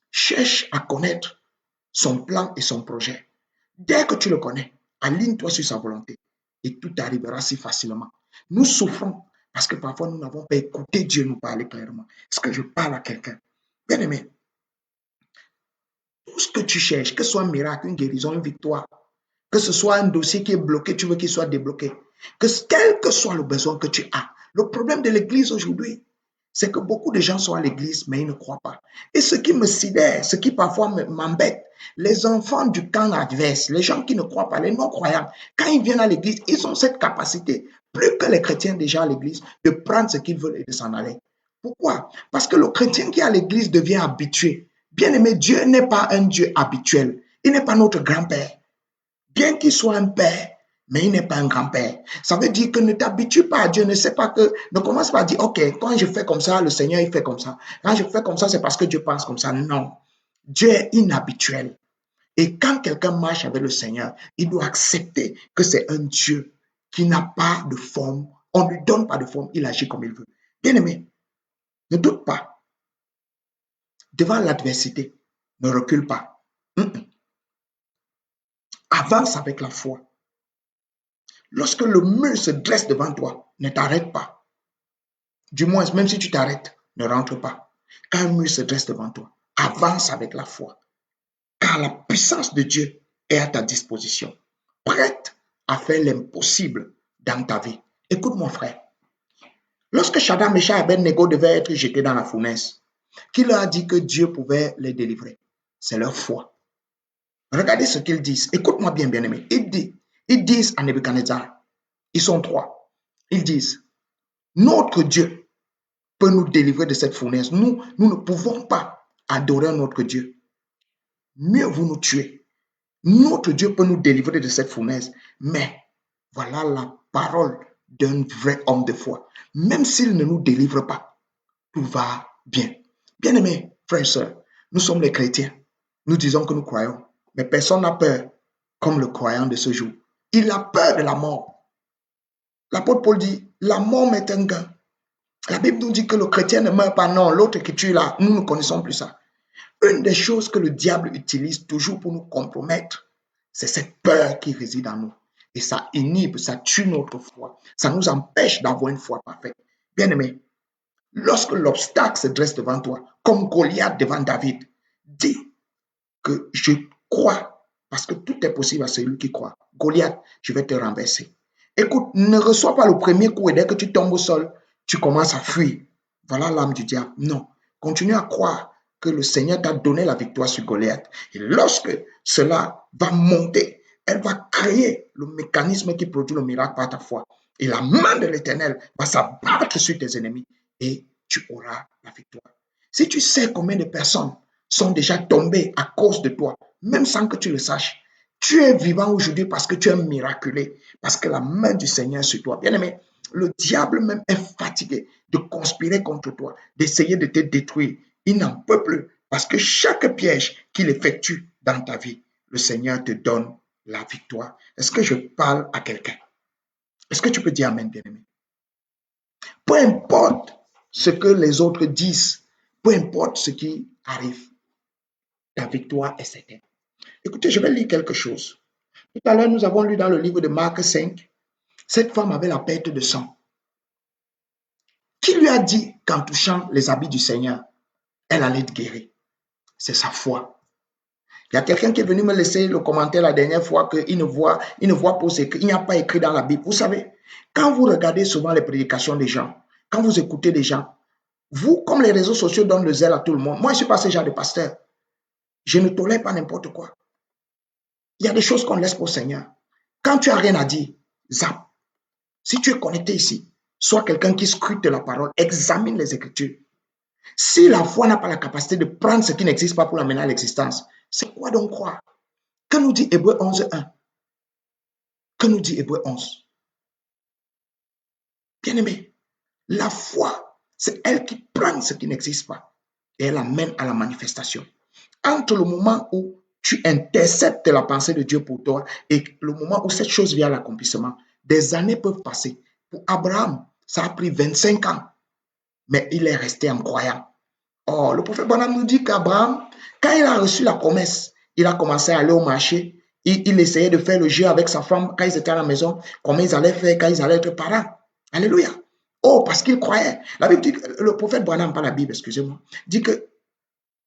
cherche à connaître son plan et son projet. Dès que tu le connais, aligne-toi sur sa volonté et tout arrivera si facilement. Nous souffrons parce que parfois nous n'avons pas écouté Dieu nous parler clairement. Est-ce que je parle à quelqu'un? Bien aimé, tout ce que tu cherches, que ce soit un miracle, une guérison, une victoire, que ce soit un dossier qui est bloqué, tu veux qu'il soit débloqué, quel que soit le besoin que tu as. Le problème de l'église aujourd'hui, c'est que beaucoup de gens sont à l'église, mais ils ne croient pas. Et ce qui me sidère, ce qui parfois m'embête, les enfants du camp adverse, les gens qui ne croient pas, les non-croyants, quand ils viennent à l'église, ils ont cette capacité, plus que les chrétiens déjà à l'église, de prendre ce qu'ils veulent et de s'en aller. Pourquoi? Parce que le chrétien qui est à l'église devient habitué. Bien aimé, Dieu n'est pas un Dieu habituel. Il n'est pas notre grand-père. Bien qu'il soit un père, mais il n'est pas un grand-père. Ça veut dire que ne t'habitue pas à Dieu, ne commence pas à dire, ok, quand je fais comme ça, le Seigneur, il fait comme ça. Quand je fais comme ça, c'est parce que Dieu pense comme ça. Non. Dieu est inhabituel. Et quand quelqu'un marche avec le Seigneur, il doit accepter que c'est un Dieu qui n'a pas de forme. On ne lui donne pas de forme, il agit comme il veut. Bien-aimé, ne doute pas. Devant l'adversité, ne recule pas. Avance avec la foi. Lorsque le mur se dresse devant toi, ne t'arrête pas. Du moins, même si tu t'arrêtes, ne rentre pas. Quand un mur se dresse devant toi, avance avec la foi. Car la puissance de Dieu est à ta disposition, prête à faire l'impossible dans ta vie. Écoute mon frère, lorsque Shadrach, Meshach et Abednego devaient être jetés dans la fournaise, qui leur a dit que Dieu pouvait les délivrer? C'est leur foi. Regardez ce qu'ils disent. Écoute-moi bien, bien-aimé. Ils disent à Nebuchadnezzar, ils sont trois. Ils disent, notre Dieu peut nous délivrer de cette fournaise. Nous ne pouvons pas adorer notre Dieu mieux vous nous tuez. Notre Dieu peut nous délivrer de cette fournaise, mais voilà la parole d'un vrai homme de foi. Même s'il ne nous délivre pas, tout va bien. Bien-aimés, frères et sœurs, nous sommes les chrétiens. Nous disons que nous croyons, mais personne n'a peur comme le croyant de ce jour. Il a peur de la mort. L'apôtre Paul dit, la mort m'est un gain. La Bible nous dit que le chrétien ne meurt pas. Non, l'autre qui tue là, nous ne connaissons plus ça. Une des choses que le diable utilise toujours pour nous compromettre, c'est cette peur qui réside en nous. Et ça inhibe, ça tue notre foi. Ça nous empêche d'avoir une foi parfaite. Bien-aimé, lorsque l'obstacle se dresse devant toi, comme Goliath devant David, dis que je crois, parce que tout est possible à celui qui croit. Goliath, je vais te renverser. Écoute, ne reçois pas le premier coup et dès que tu tombes au sol, tu commences à fuir. Voilà l'âme du diable. Non, continue à croire que le Seigneur t'a donné la victoire sur Goliath. Et lorsque cela va monter, elle va créer le mécanisme qui produit le miracle par ta foi. Et la main de l'Éternel va s'abattre sur tes ennemis et tu auras la victoire. Si tu sais combien de personnes sont déjà tombées à cause de toi, même sans que tu le saches, tu es vivant aujourd'hui parce que tu es miraculé, parce que la main du Seigneur est sur toi. Bien-aimé, le diable même est fatigué de conspirer contre toi, d'essayer de te détruire. Il n'en peut plus parce que chaque piège qu'il effectue dans ta vie, le Seigneur te donne la victoire. Est-ce que je parle à quelqu'un? Est-ce que tu peux dire Amen, bien-aimé? Peu importe ce que les autres disent, peu importe ce qui arrive, ta victoire est certaine. Écoutez, je vais lire quelque chose. Tout à l'heure, nous avons lu dans le livre de Marc 5, cette femme avait la perte de sang. Qui lui a dit qu'en touchant les habits du Seigneur, elle allait être guérie? C'est sa foi. Il y a quelqu'un qui est venu me laisser le commentaire la dernière fois qu'il ne voit pas ce qu'il n'y a pas écrit dans la Bible. Vous savez, quand vous regardez souvent les prédications des gens, quand vous écoutez des gens, vous, comme les réseaux sociaux donnent le zèle à tout le monde, moi je ne suis pas ce genre de pasteur. Je ne tolère pas n'importe quoi. Il y a des choses qu'on laisse pour le Seigneur. Quand tu n'as rien à dire, zap. Si tu es connecté ici, sois quelqu'un qui scrute la parole, examine les Écritures. Si la foi n'a pas la capacité de prendre ce qui n'existe pas pour l'amener à l'existence, c'est quoi donc croire? Que nous dit Hébreux 11:1? Que nous dit Hébreux 11? Bien-aimé, la foi, c'est elle qui prend ce qui n'existe pas et elle amène à la manifestation. Entre le moment où tu interceptes la pensée de Dieu pour toi et le moment où cette chose vient à l'accomplissement, des années peuvent passer. Pour Abraham, ça a pris 25 ans, mais il est resté en croyant. Oh, le prophète Branham nous dit qu'Abraham, quand il a reçu la promesse, il a commencé à aller au marché. Il essayait de faire le jeu avec sa femme quand ils étaient à la maison, comment ils allaient faire quand ils allaient être parents. Alléluia. Oh, parce qu'il croyait. La Bible dit, le prophète Branham, pas la Bible, excusez-moi, dit que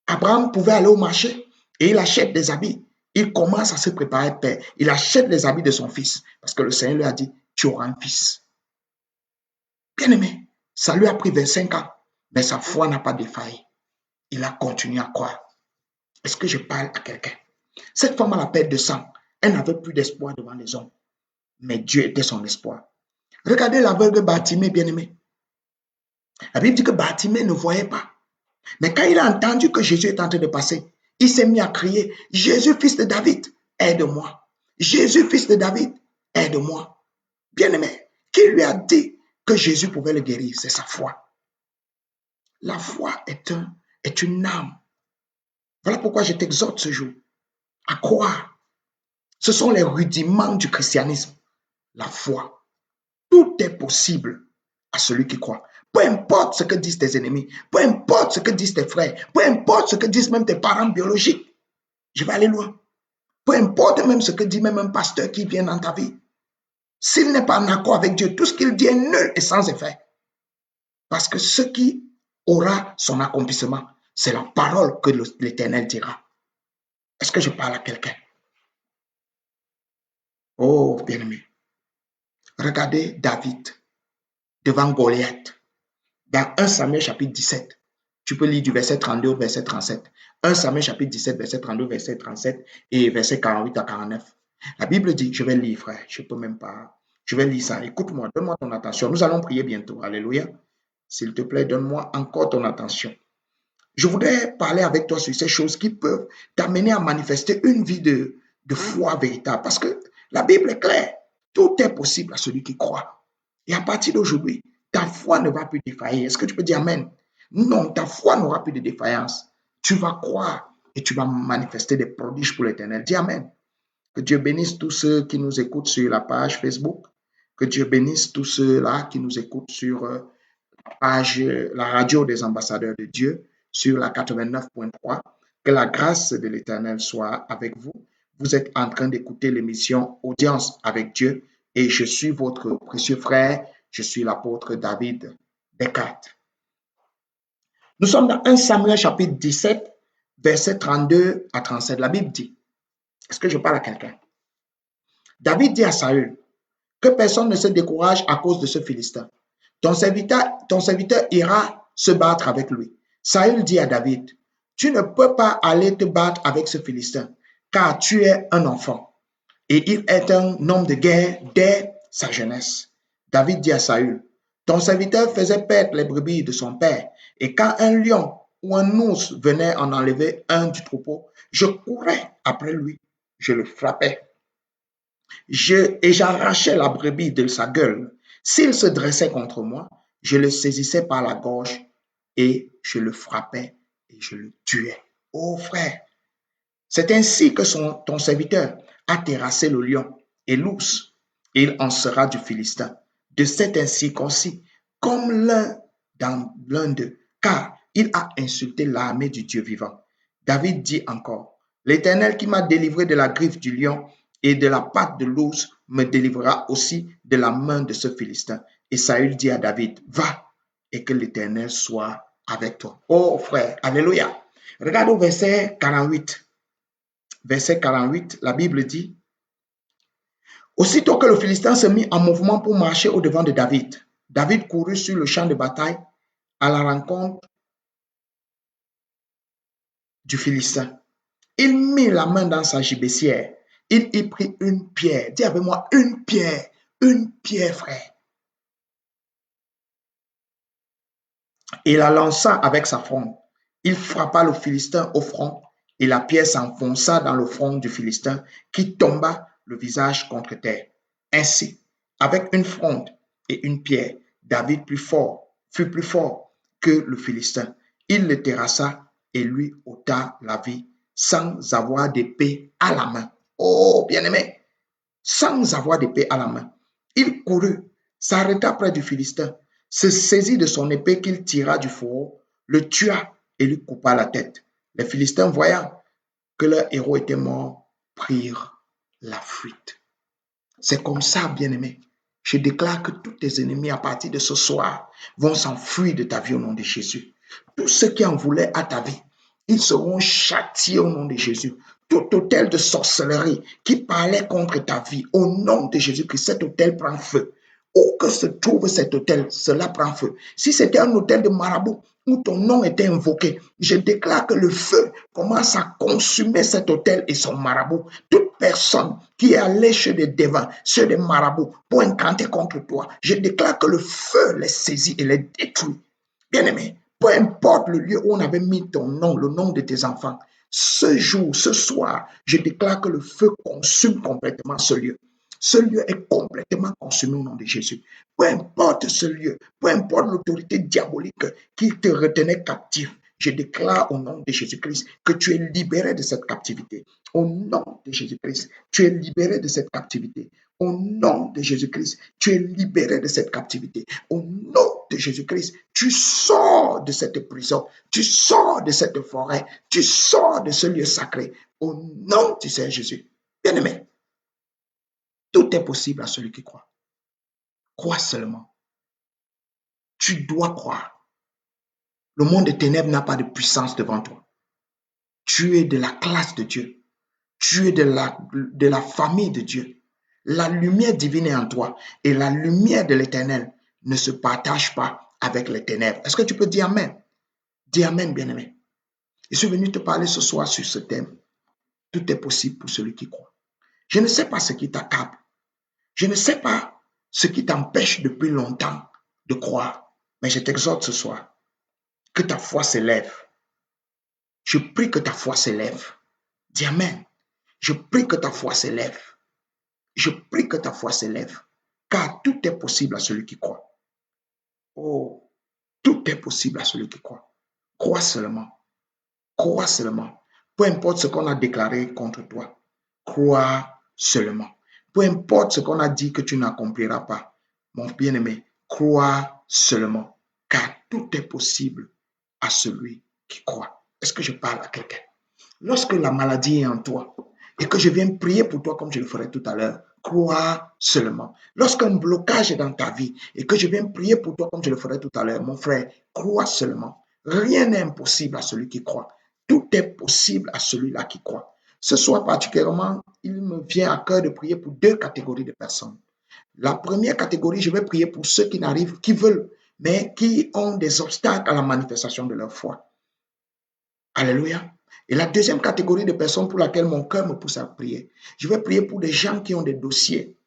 Abraham pouvait aller au marché et il achète des habits. Il commence à se préparer père. Il achète les habits de son fils parce que le Seigneur lui a dit, tu auras un fils. Bien-aimé, ça lui a pris 25 ans, mais sa foi n'a pas défailli. Il a continué à croire. Est-ce que je parle à quelqu'un? Cette femme a la perte de sang. Elle n'avait plus d'espoir devant les hommes, mais Dieu était son espoir. Regardez l'aveugle Bartimée, bien-aimé. La Bible dit que Bartimée ne voyait pas. Mais quand il a entendu que Jésus est en train de passer, il s'est mis à crier, Jésus, fils de David, aide-moi. Jésus, fils de David, aide-moi. Bien-aimé, qui lui a dit que Jésus pouvait le guérir? C'est sa foi. La foi est une âme. Voilà pourquoi je t'exhorte ce jour à croire. Ce sont les rudiments du christianisme. La foi. Tout est possible à celui qui croit. Peu importe ce que disent tes ennemis, peu importe ce que disent tes frères, peu importe ce que disent même tes parents biologiques. Je vais aller loin. Peu importe même ce que dit même un pasteur qui vient dans ta vie. S'il n'est pas en accord avec Dieu, tout ce qu'il dit est nul et sans effet. Parce que ce qui aura son accomplissement, c'est la parole que l'Éternel dira. Est-ce que je parle à quelqu'un? Oh, bien-aimé. Regardez David devant Goliath. Dans 1 Samuel chapitre 17, tu peux lire du verset 32 au verset 37. 1 Samuel chapitre 17, verset 32, verset 37 et verset 48 à 49. La Bible dit, je vais lire frère, je ne peux même pas, je vais lire ça. Écoute-moi, donne-moi ton attention. Nous allons prier bientôt. Alléluia. S'il te plaît, donne-moi encore ton attention. Je voudrais parler avec toi sur ces choses qui peuvent t'amener à manifester une vie de foi véritable. Parce que la Bible est claire. Tout est possible à celui qui croit. Et à partir d'aujourd'hui, ta foi ne va plus défaillir. Est-ce que tu peux dire Amen? Non, ta foi n'aura plus de défaillance. Tu vas croire et tu vas manifester des prodiges pour l'Éternel. Dis Amen. Que Dieu bénisse tous ceux qui nous écoutent sur la page Facebook. Que Dieu bénisse tous ceux-là qui nous écoutent sur page, la radio des ambassadeurs de Dieu sur la 89.3. Que la grâce de l'Éternel soit avec vous. Vous êtes en train d'écouter l'émission Audience avec Dieu et je suis votre précieux frère, je suis l'apôtre David Descartes. Nous sommes dans 1 Samuel chapitre 17, versets 32 à 37. La Bible dit, est-ce que je parle à quelqu'un? David dit à Saül, que personne ne se décourage à cause de ce Philistin. Ton serviteur ira se battre avec lui. Saül dit à David, tu ne peux pas aller te battre avec ce Philistin, car tu es un enfant, et il est un homme de guerre dès sa jeunesse. David dit à Saül, ton serviteur faisait perdre les brebis de son père, et quand un lion ou un ours venait en enlever un du troupeau, je courais après lui, je le frappais. Et j'arrachais la brebis de sa gueule. S'il se dressait contre moi, je le saisissais par la gorge et je le frappais et je le tuais. Oh frère, c'est ainsi que ton serviteur a terrassé le lion et l'ours. Il en sera du Philistin, de cet incirconcis, comme l'un d'eux, car il a insulté l'armée du Dieu vivant. David dit encore, l'Éternel qui m'a délivré de la griffe du lion et de la patte de l'ours me délivrera aussi de la main de ce Philistin. Et Saül dit à David, va et que l'Éternel soit avec toi. Oh frère, alléluia. Regarde au verset 48. Verset 48, la Bible dit, aussitôt que le Philistin se mit en mouvement pour marcher au-devant de David, David courut sur le champ de bataille à la rencontre du Philistin. Il mit la main dans sa gibecière. Il y prit une pierre. Dis avec moi, une pierre, frère. Et la lança avec sa fronde. Il frappa le Philistin au front et la pierre s'enfonça dans le front du Philistin qui tomba le visage contre terre. Ainsi, avec une fronde et une pierre, David fut plus fort que le Philistin. Il le terrassa et lui ôta la vie sans avoir d'épée à la main. Oh, bien-aimé, sans avoir d'épée à la main. Il courut, s'arrêta près du Philistin, se saisit de son épée qu'il tira du fourreau, le tua et lui coupa la tête. Les Philistins, voyant que leur héros était mort, prirent la fuite. C'est comme ça, bien-aimé. Je déclare que tous tes ennemis, à partir de ce soir, vont s'enfuir de ta vie au nom de Jésus. Tous ceux qui en voulaient à ta vie, ils seront châtiés au nom de Jésus. Tout hôtel de sorcellerie qui parlait contre ta vie, au nom de Jésus-Christ, cet hôtel prend feu. Où que se trouve cet hôtel, cela prend feu. Si c'était un hôtel de marabout où ton nom était invoqué, je déclare que le feu commence à consumer cet hôtel et son marabout. Toute personne qui est allée chez des devins, chez des marabouts, pour incanter contre toi, je déclare que le feu les saisit et les détruit. Bien-aimé, peu importe le lieu où on avait mis ton nom, le nom de tes enfants, ce jour, ce soir, je déclare que le feu consume complètement ce lieu. Ce lieu est complètement consumé au nom de Jésus. Peu importe ce lieu, peu importe l'autorité diabolique qui te retenait captif, je déclare au nom de Jésus-Christ que tu es libéré de cette captivité. Au nom de Jésus-Christ, tu es libéré de cette captivité. Au nom de Jésus-Christ, tu es libéré de cette captivité. Au nom de Jésus-Christ, tu sors de cette prison, tu sors de cette forêt, tu sors de ce lieu sacré. Au nom du Seigneur Jésus. Bien-aimé, tout est possible à celui qui croit. Crois seulement. Tu dois croire. Le monde des ténèbres n'a pas de puissance devant toi. Tu es de la classe de Dieu. Tu es de la famille de Dieu. La lumière divine est en toi et la lumière de l'Éternel ne se partage pas avec les ténèbres. Est-ce que tu peux dire Amen? Dis Amen, bien-aimé. Je suis venu te parler ce soir sur ce thème. Tout est possible pour celui qui croit. Je ne sais pas ce qui t'accable. Je ne sais pas ce qui t'empêche depuis longtemps de croire. Mais je t'exhorte ce soir que ta foi s'élève. Je prie que ta foi s'élève. Dis Amen. Je prie que ta foi s'élève. Je prie que ta foi s'élève. Car tout est possible à celui qui croit. Oh, tout est possible à celui qui croit. Crois seulement. Crois seulement. Peu importe ce qu'on a déclaré contre toi. Crois seulement. Peu importe ce qu'on a dit que tu n'accompliras pas. Mon bien-aimé, crois seulement. Car tout est possible à celui qui croit. Est-ce que je parle à quelqu'un? Lorsque la maladie est en toi et que je viens prier pour toi comme je le ferai tout à l'heure, crois seulement. Lorsqu'un blocage est dans ta vie et que je viens prier pour toi comme je le ferai tout à l'heure, mon frère, crois seulement. Rien n'est impossible à celui qui croit. Tout est possible à celui-là qui croit. Ce soir particulièrement, il me vient à cœur de prier pour deux catégories de personnes. La première catégorie, je vais prier pour ceux qui n'arrivent, qui veulent, mais qui ont des obstacles à la manifestation de leur foi. Alléluia. Et la deuxième catégorie de personnes pour laquelle mon cœur me pousse à prier, je vais prier pour des gens qui ont des dossiers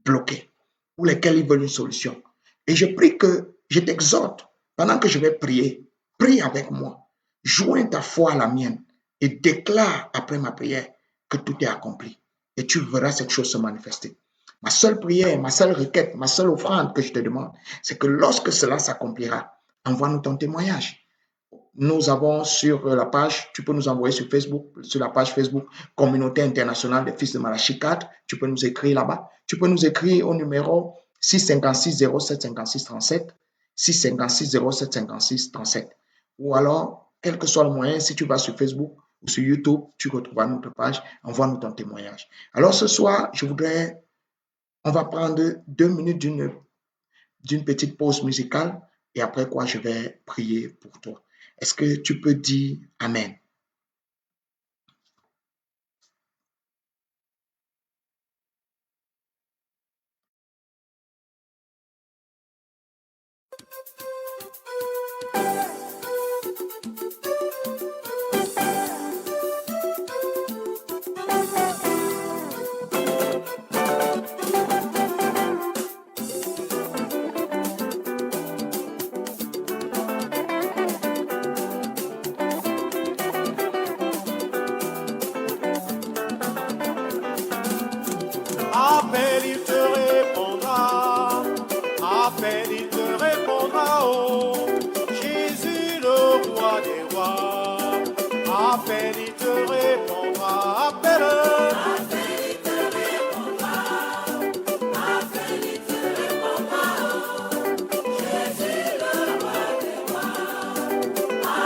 bloqués, pour lesquels ils veulent une solution. Et je prie que je t'exhorte, pendant que je vais prier, prie avec moi, joins ta foi à la mienne et déclare après ma prière que tout est accompli. Et tu verras cette chose se manifester. Ma seule prière, ma seule requête, ma seule offrande que je te demande, c'est que lorsque cela s'accomplira, envoie-nous ton témoignage. Nous avons sur la page, tu peux nous envoyer sur Facebook, sur la page Facebook Communauté internationale des fils de Malachie 4. Tu peux nous écrire là-bas. Tu peux nous écrire au numéro 656 07 56 37, 656 07 56 37. Ou alors, quel que soit le moyen, si tu vas sur Facebook ou sur YouTube, tu retrouveras notre page. Envoie-nous ton témoignage. Alors ce soir, on va prendre 2 minutes d'une petite pause musicale et après quoi je vais prier pour toi. Est-ce que tu peux dire Amen? Appelle, il te répondra. Appelle, il te répondra. Oh, Jésus, le roi des rois. Appelle, il te répondra. Appelle. Appelle, il te répondra. Appelle, il te répondra. Oh, Jésus, le roi des rois.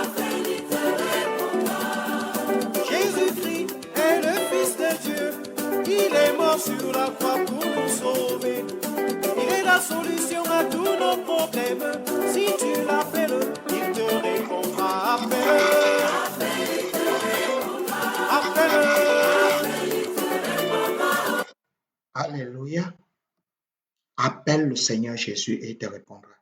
Appelle, il te répondra. Jésus-Christ est le Fils de Dieu. Il est mort sur la croix pour nous sauver. Il est la solution à tous nos problèmes. Si tu l'appelles, il te répondra. Appelle. Appelle. Alléluia. Appelle le Seigneur Jésus et il te répondra.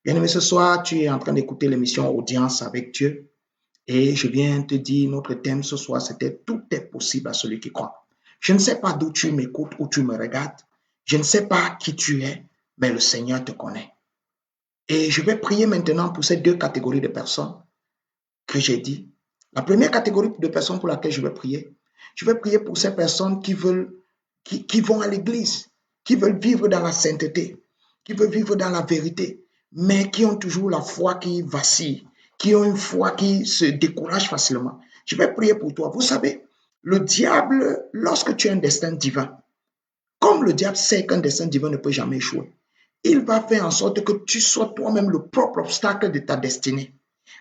Bien-aimé, ce soir, tu es en train d'écouter l'émission Audience avec Dieu. Et je viens te dire, notre thème ce soir, c'était tout est possible à celui qui croit. Je ne sais pas d'où tu m'écoutes, où tu me regardes. Je ne sais pas qui tu es, mais le Seigneur te connaît. Et je vais prier maintenant pour ces deux catégories de personnes que j'ai dit. La première catégorie de personnes pour laquelle je vais prier pour ces personnes qui vont à l'église, qui veulent vivre dans la sainteté, qui veulent vivre dans la vérité, mais qui ont toujours la foi qui vacille, qui ont une foi qui se décourage facilement. Je vais prier pour toi. Vous savez, le diable, lorsque tu as un destin divin, comme le diable sait qu'un destin divin ne peut jamais échouer, il va faire en sorte que tu sois toi-même le propre obstacle de ta destinée.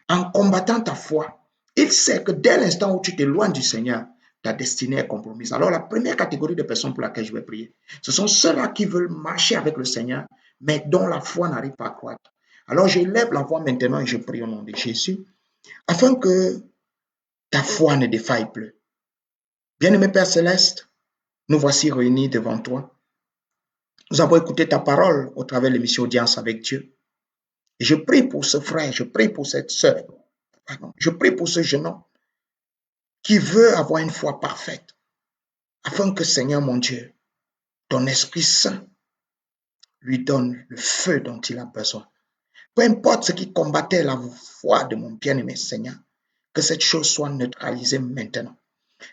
En combattant ta foi, il sait que dès l'instant où tu t'éloignes du Seigneur, ta destinée est compromise. Alors la première catégorie de personnes pour laquelle je vais prier, ce sont ceux-là qui veulent marcher avec le Seigneur, mais dont la foi n'arrive pas à croître. Alors je lève la voix maintenant et je prie au nom de Jésus, afin que ta foi ne défaille plus. Bien-aimé Père Céleste, nous voici réunis devant toi. Nous avons écouté ta parole au travers de l'émission Audience avec Dieu. Et je prie pour ce frère, je prie pour cette sœur, je prie pour ce jeune homme qui veut avoir une foi parfaite, afin que, Seigneur mon Dieu, ton Esprit Saint lui donne le feu dont il a besoin. Peu importe ce qui combattait la foi de mon bien-aimé Seigneur, que cette chose soit neutralisée maintenant.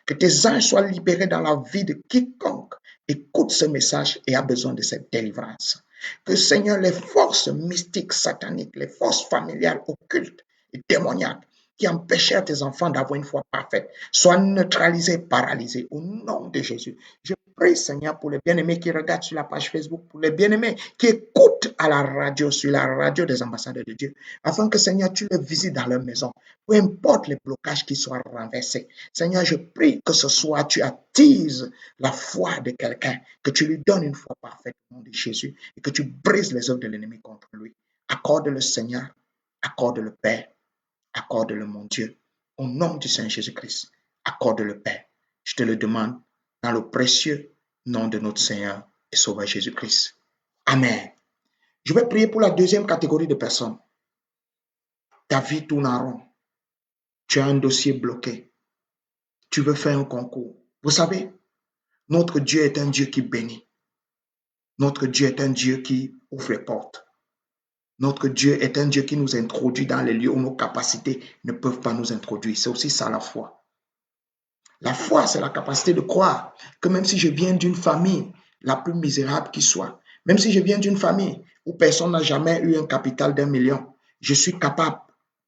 Que tes anges soient libérés dans la vie de quiconque écoute ce message et a besoin de cette délivrance. Que Seigneur, les forces mystiques, sataniques, les forces familiales, occultes et démoniaques qui empêchaient tes enfants d'avoir une foi parfaite soient neutralisées, paralysées au nom de Jésus. Je prie, Seigneur, pour les bien-aimés qui regardent sur la page Facebook, pour les bien-aimés qui écoutent à la radio, sur la radio des ambassadeurs de Dieu, afin que, Seigneur, tu les visites dans leur maison. Peu importe les blocages qui soient renversés. Seigneur, je prie que ce soit, tu attises la foi de quelqu'un, que tu lui donnes une foi parfaite au nom de Jésus et que tu brises les œuvres de l'ennemi contre lui. Accorde-le, Seigneur, accorde-le, Père, accorde-le, mon Dieu, au nom du Seigneur Jésus-Christ. Accorde-le, Père. Je te le demande dans le précieux nom de notre Seigneur et Sauveur Jésus-Christ. Amen. Je vais prier pour la deuxième catégorie de personnes. Ta vie tourne en rond. Tu as un dossier bloqué. Tu veux faire un concours. Vous savez, notre Dieu est un Dieu qui bénit. Notre Dieu est un Dieu qui ouvre les portes. Notre Dieu est un Dieu qui nous introduit dans les lieux où nos capacités ne peuvent pas nous introduire. C'est aussi ça la foi. La foi, c'est la capacité de croire que même si je viens d'une famille la plus misérable qui soit, même si je viens d'une famille où personne n'a jamais eu un capital d'1 million, je suis capable,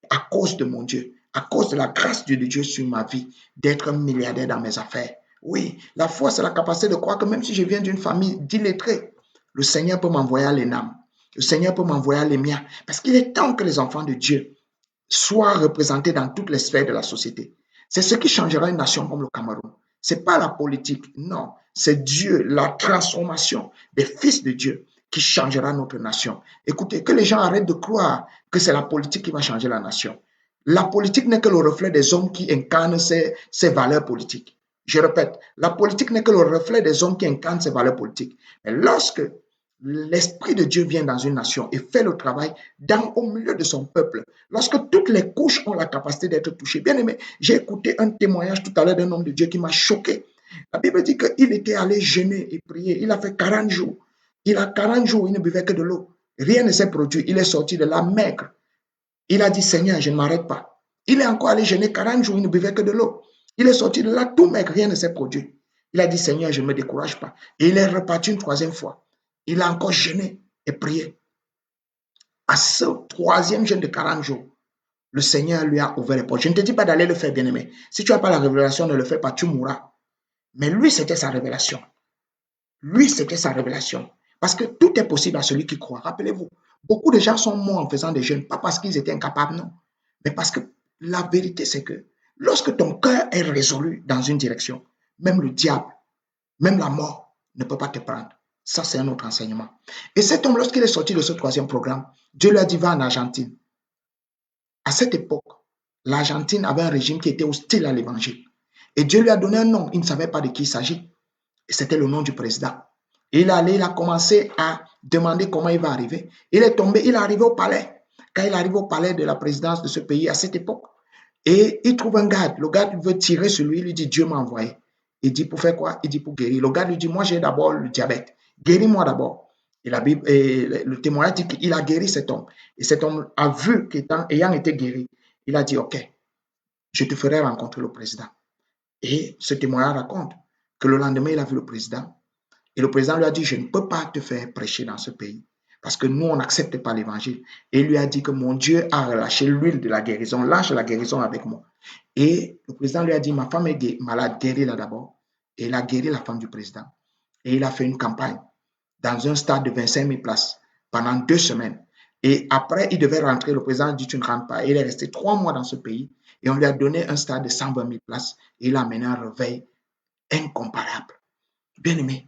à cause de mon Dieu, à cause de la grâce de Dieu sur ma vie, d'être un milliardaire dans mes affaires. Oui, la foi, c'est la capacité de croire que même si je viens d'une famille d'illettrés, le Seigneur peut m'envoyer à l'ENAM. Le Seigneur peut m'envoyer à l'EMIA. Parce qu'il est temps que les enfants de Dieu soient représentés dans toutes les sphères de la société. C'est ce qui changera une nation comme le Cameroun. Ce n'est pas la politique, non. C'est Dieu, la transformation des fils de Dieu qui changera notre nation. Écoutez, que les gens arrêtent de croire que c'est la politique qui va changer la nation. La politique n'est que le reflet des hommes qui incarnent ces valeurs politiques. Je répète, la politique n'est que le reflet des hommes qui incarnent ces valeurs politiques. Mais lorsque l'Esprit de Dieu vient dans une nation et fait le travail au milieu de son peuple, lorsque toutes les couches ont la capacité d'être touchées. Bien aimé, j'ai écouté un témoignage tout à l'heure d'un homme de Dieu qui m'a choqué. La Bible dit qu'il était allé jeûner et prier. Il a fait 40 jours. Il a 40 jours, il ne buvait que de l'eau. Rien ne s'est produit. Il est sorti de là maigre. Il a dit, Seigneur, je ne m'arrête pas. Il est encore allé jeûner 40 jours, il ne buvait que de l'eau. Il est sorti de là tout maigre, rien ne s'est produit. Il a dit, Seigneur, je ne me décourage pas. Et il est reparti une troisième fois. Il a encore jeûné et prié. À ce troisième jeûne de 40 jours, le Seigneur lui a ouvert les portes. Je ne te dis pas d'aller le faire, bien-aimé. Si tu n'as pas la révélation, ne le fais pas, tu mourras. Mais lui, c'était sa révélation. Lui, c'était sa révélation. Parce que tout est possible à celui qui croit. Rappelez-vous, beaucoup de gens sont morts en faisant des jeûnes, pas parce qu'ils étaient incapables, non. Mais parce que la vérité, c'est que lorsque ton cœur est résolu dans une direction, même le diable, même la mort ne peut pas te prendre. Ça, c'est un autre enseignement. Et cet homme, lorsqu'il est sorti de ce troisième programme, Dieu lui a dit, va en Argentine. À cette époque, l'Argentine avait un régime qui était hostile à l'évangile. Et Dieu lui a donné un nom. Il ne savait pas de qui il s'agit. Et c'était le nom du président. Et il a commencé à demander comment il va arriver. Il est arrivé au palais. Quand il arrive au palais de la présidence de ce pays à cette époque, et il trouve un garde. Le garde veut tirer sur lui. Il lui dit, Dieu m'a envoyé. Il dit, pour faire quoi? Il dit, pour guérir. Le garde lui dit, moi j'ai d'abord le diabète. Guéris-moi d'abord. Et le témoignage dit qu'il a guéri cet homme. Et cet homme a vu qu'ayant été guéri, il a dit, ok, je te ferai rencontrer le président. Et ce témoignage raconte que le lendemain, il a vu le président. Et le président lui a dit, je ne peux pas te faire prêcher dans ce pays. Parce que nous, on n'accepte pas l'évangile. Et il lui a dit que mon Dieu a relâché l'huile de la guérison. Lâche la guérison avec moi. Et le président lui a dit, ma femme est malade, guéris-la d'abord. Et il a guéri la femme du président. Et il a fait une campagne dans un stade de 25 000 places pendant 2 semaines. Et après, il devait rentrer. Le président dit, tu ne rentres pas. Et il est resté 3 mois dans ce pays. Et on lui a donné un stade de 120 000 places. Et il a mené un réveil incomparable. Bien-aimé,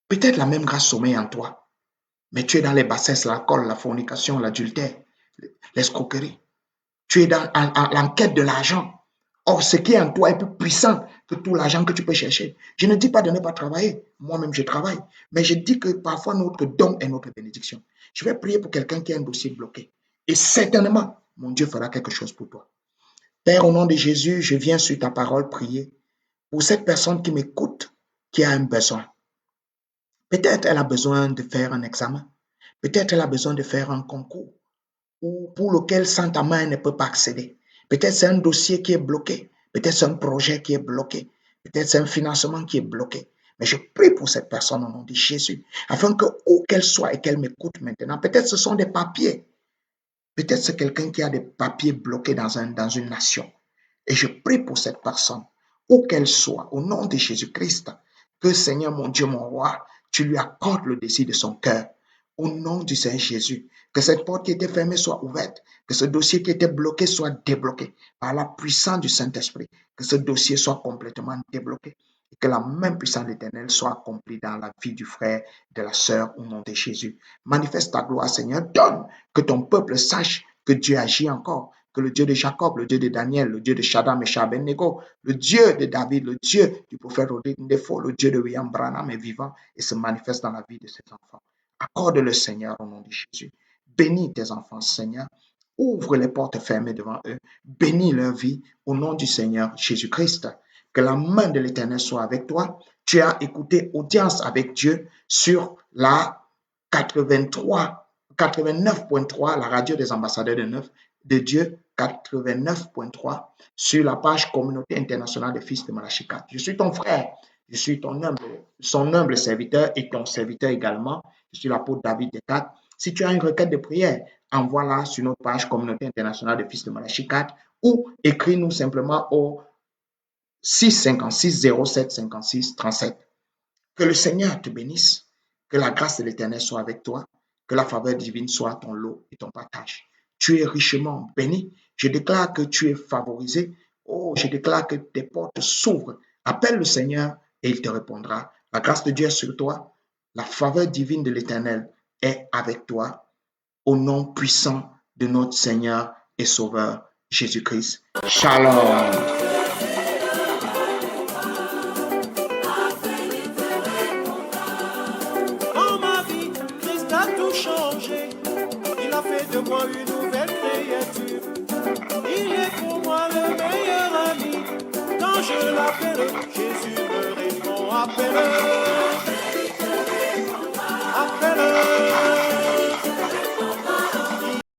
peut-être la même grâce sommeille en toi. Mais tu es dans les bassesses, l'alcool, la fornication, l'adultère, l'escroquerie. Tu es dans l'enquête de l'argent. Or, ce qui est en toi est plus puissant que tout l'argent que tu peux chercher. Je ne dis pas de ne pas travailler. Moi-même, je travaille. Mais je dis que parfois, notre don est notre bénédiction. Je vais prier pour quelqu'un qui a un dossier bloqué. Et certainement, mon Dieu fera quelque chose pour toi. Père, au nom de Jésus, je viens sur ta parole prier pour cette personne qui m'écoute, qui a un besoin. Peut-être elle a besoin de faire un examen. Peut-être elle a besoin de faire un concours pour lequel sans ta main, elle ne peut pas accéder. Peut-être c'est un dossier qui est bloqué. Peut-être c'est un projet qui est bloqué. Peut-être c'est un financement qui est bloqué. Mais je prie pour cette personne au nom de Jésus, afin que, où qu'elle soit et qu'elle m'écoute maintenant, peut-être ce sont des papiers. Peut-être c'est quelqu'un qui a des papiers bloqués dans une nation. Et je prie pour cette personne, où qu'elle soit, au nom de Jésus-Christ, que Seigneur mon Dieu, mon roi, tu lui accordes le désir de son cœur. Au nom du Seigneur Jésus, que cette porte qui était fermée soit ouverte, que ce dossier qui était bloqué soit débloqué par la puissance du Saint-Esprit, que ce dossier soit complètement débloqué et que la même puissance de l'Éternel soit accomplie dans la vie du frère, de la sœur, au nom de Jésus. Manifeste ta gloire, Seigneur, donne que ton peuple sache que Dieu agit encore, que le Dieu de Jacob, le Dieu de Daniel, le Dieu de Shaddam et Abednego, le Dieu de David, le Dieu du prophète Rodrigue Ndefo, le Dieu de William Branham est vivant et se manifeste dans la vie de ses enfants. Accorde-le, Seigneur, au nom de Jésus. Bénis tes enfants, Seigneur. Ouvre les portes fermées devant eux. Bénis leur vie au nom du Seigneur Jésus-Christ. Que la main de l'Éternel soit avec toi. Tu as écouté Audience avec Dieu sur la 89.3, la radio des ambassadeurs de Dieu, 89.3, sur la page Communauté internationale des fils de Malachikat. Je suis ton frère. Je suis son humble serviteur et ton serviteur également. Je suis l'apôtre David Descartes. Si tu as une requête de prière, envoie-la sur notre page Communauté internationale des fils de Malachikat ou écris-nous simplement au 656 07 56 37. Que le Seigneur te bénisse, que la grâce de l'Éternel soit avec toi, que la faveur divine soit ton lot et ton partage. Tu es richement béni. Je déclare que tu es favorisé. Oh, je déclare que tes portes s'ouvrent. Appelle le Seigneur et il te répondra. La grâce de Dieu est sur toi. La faveur divine de l'Éternel est avec toi. Au nom puissant de notre Seigneur et Sauveur Jésus-Christ. Shalom. Dans ma vie, Christ a tout changé. Il a fait de moi une nouvelle créature. Il est pour moi le meilleur ami. Quand je l'appelle, Jésus me répond, appelle.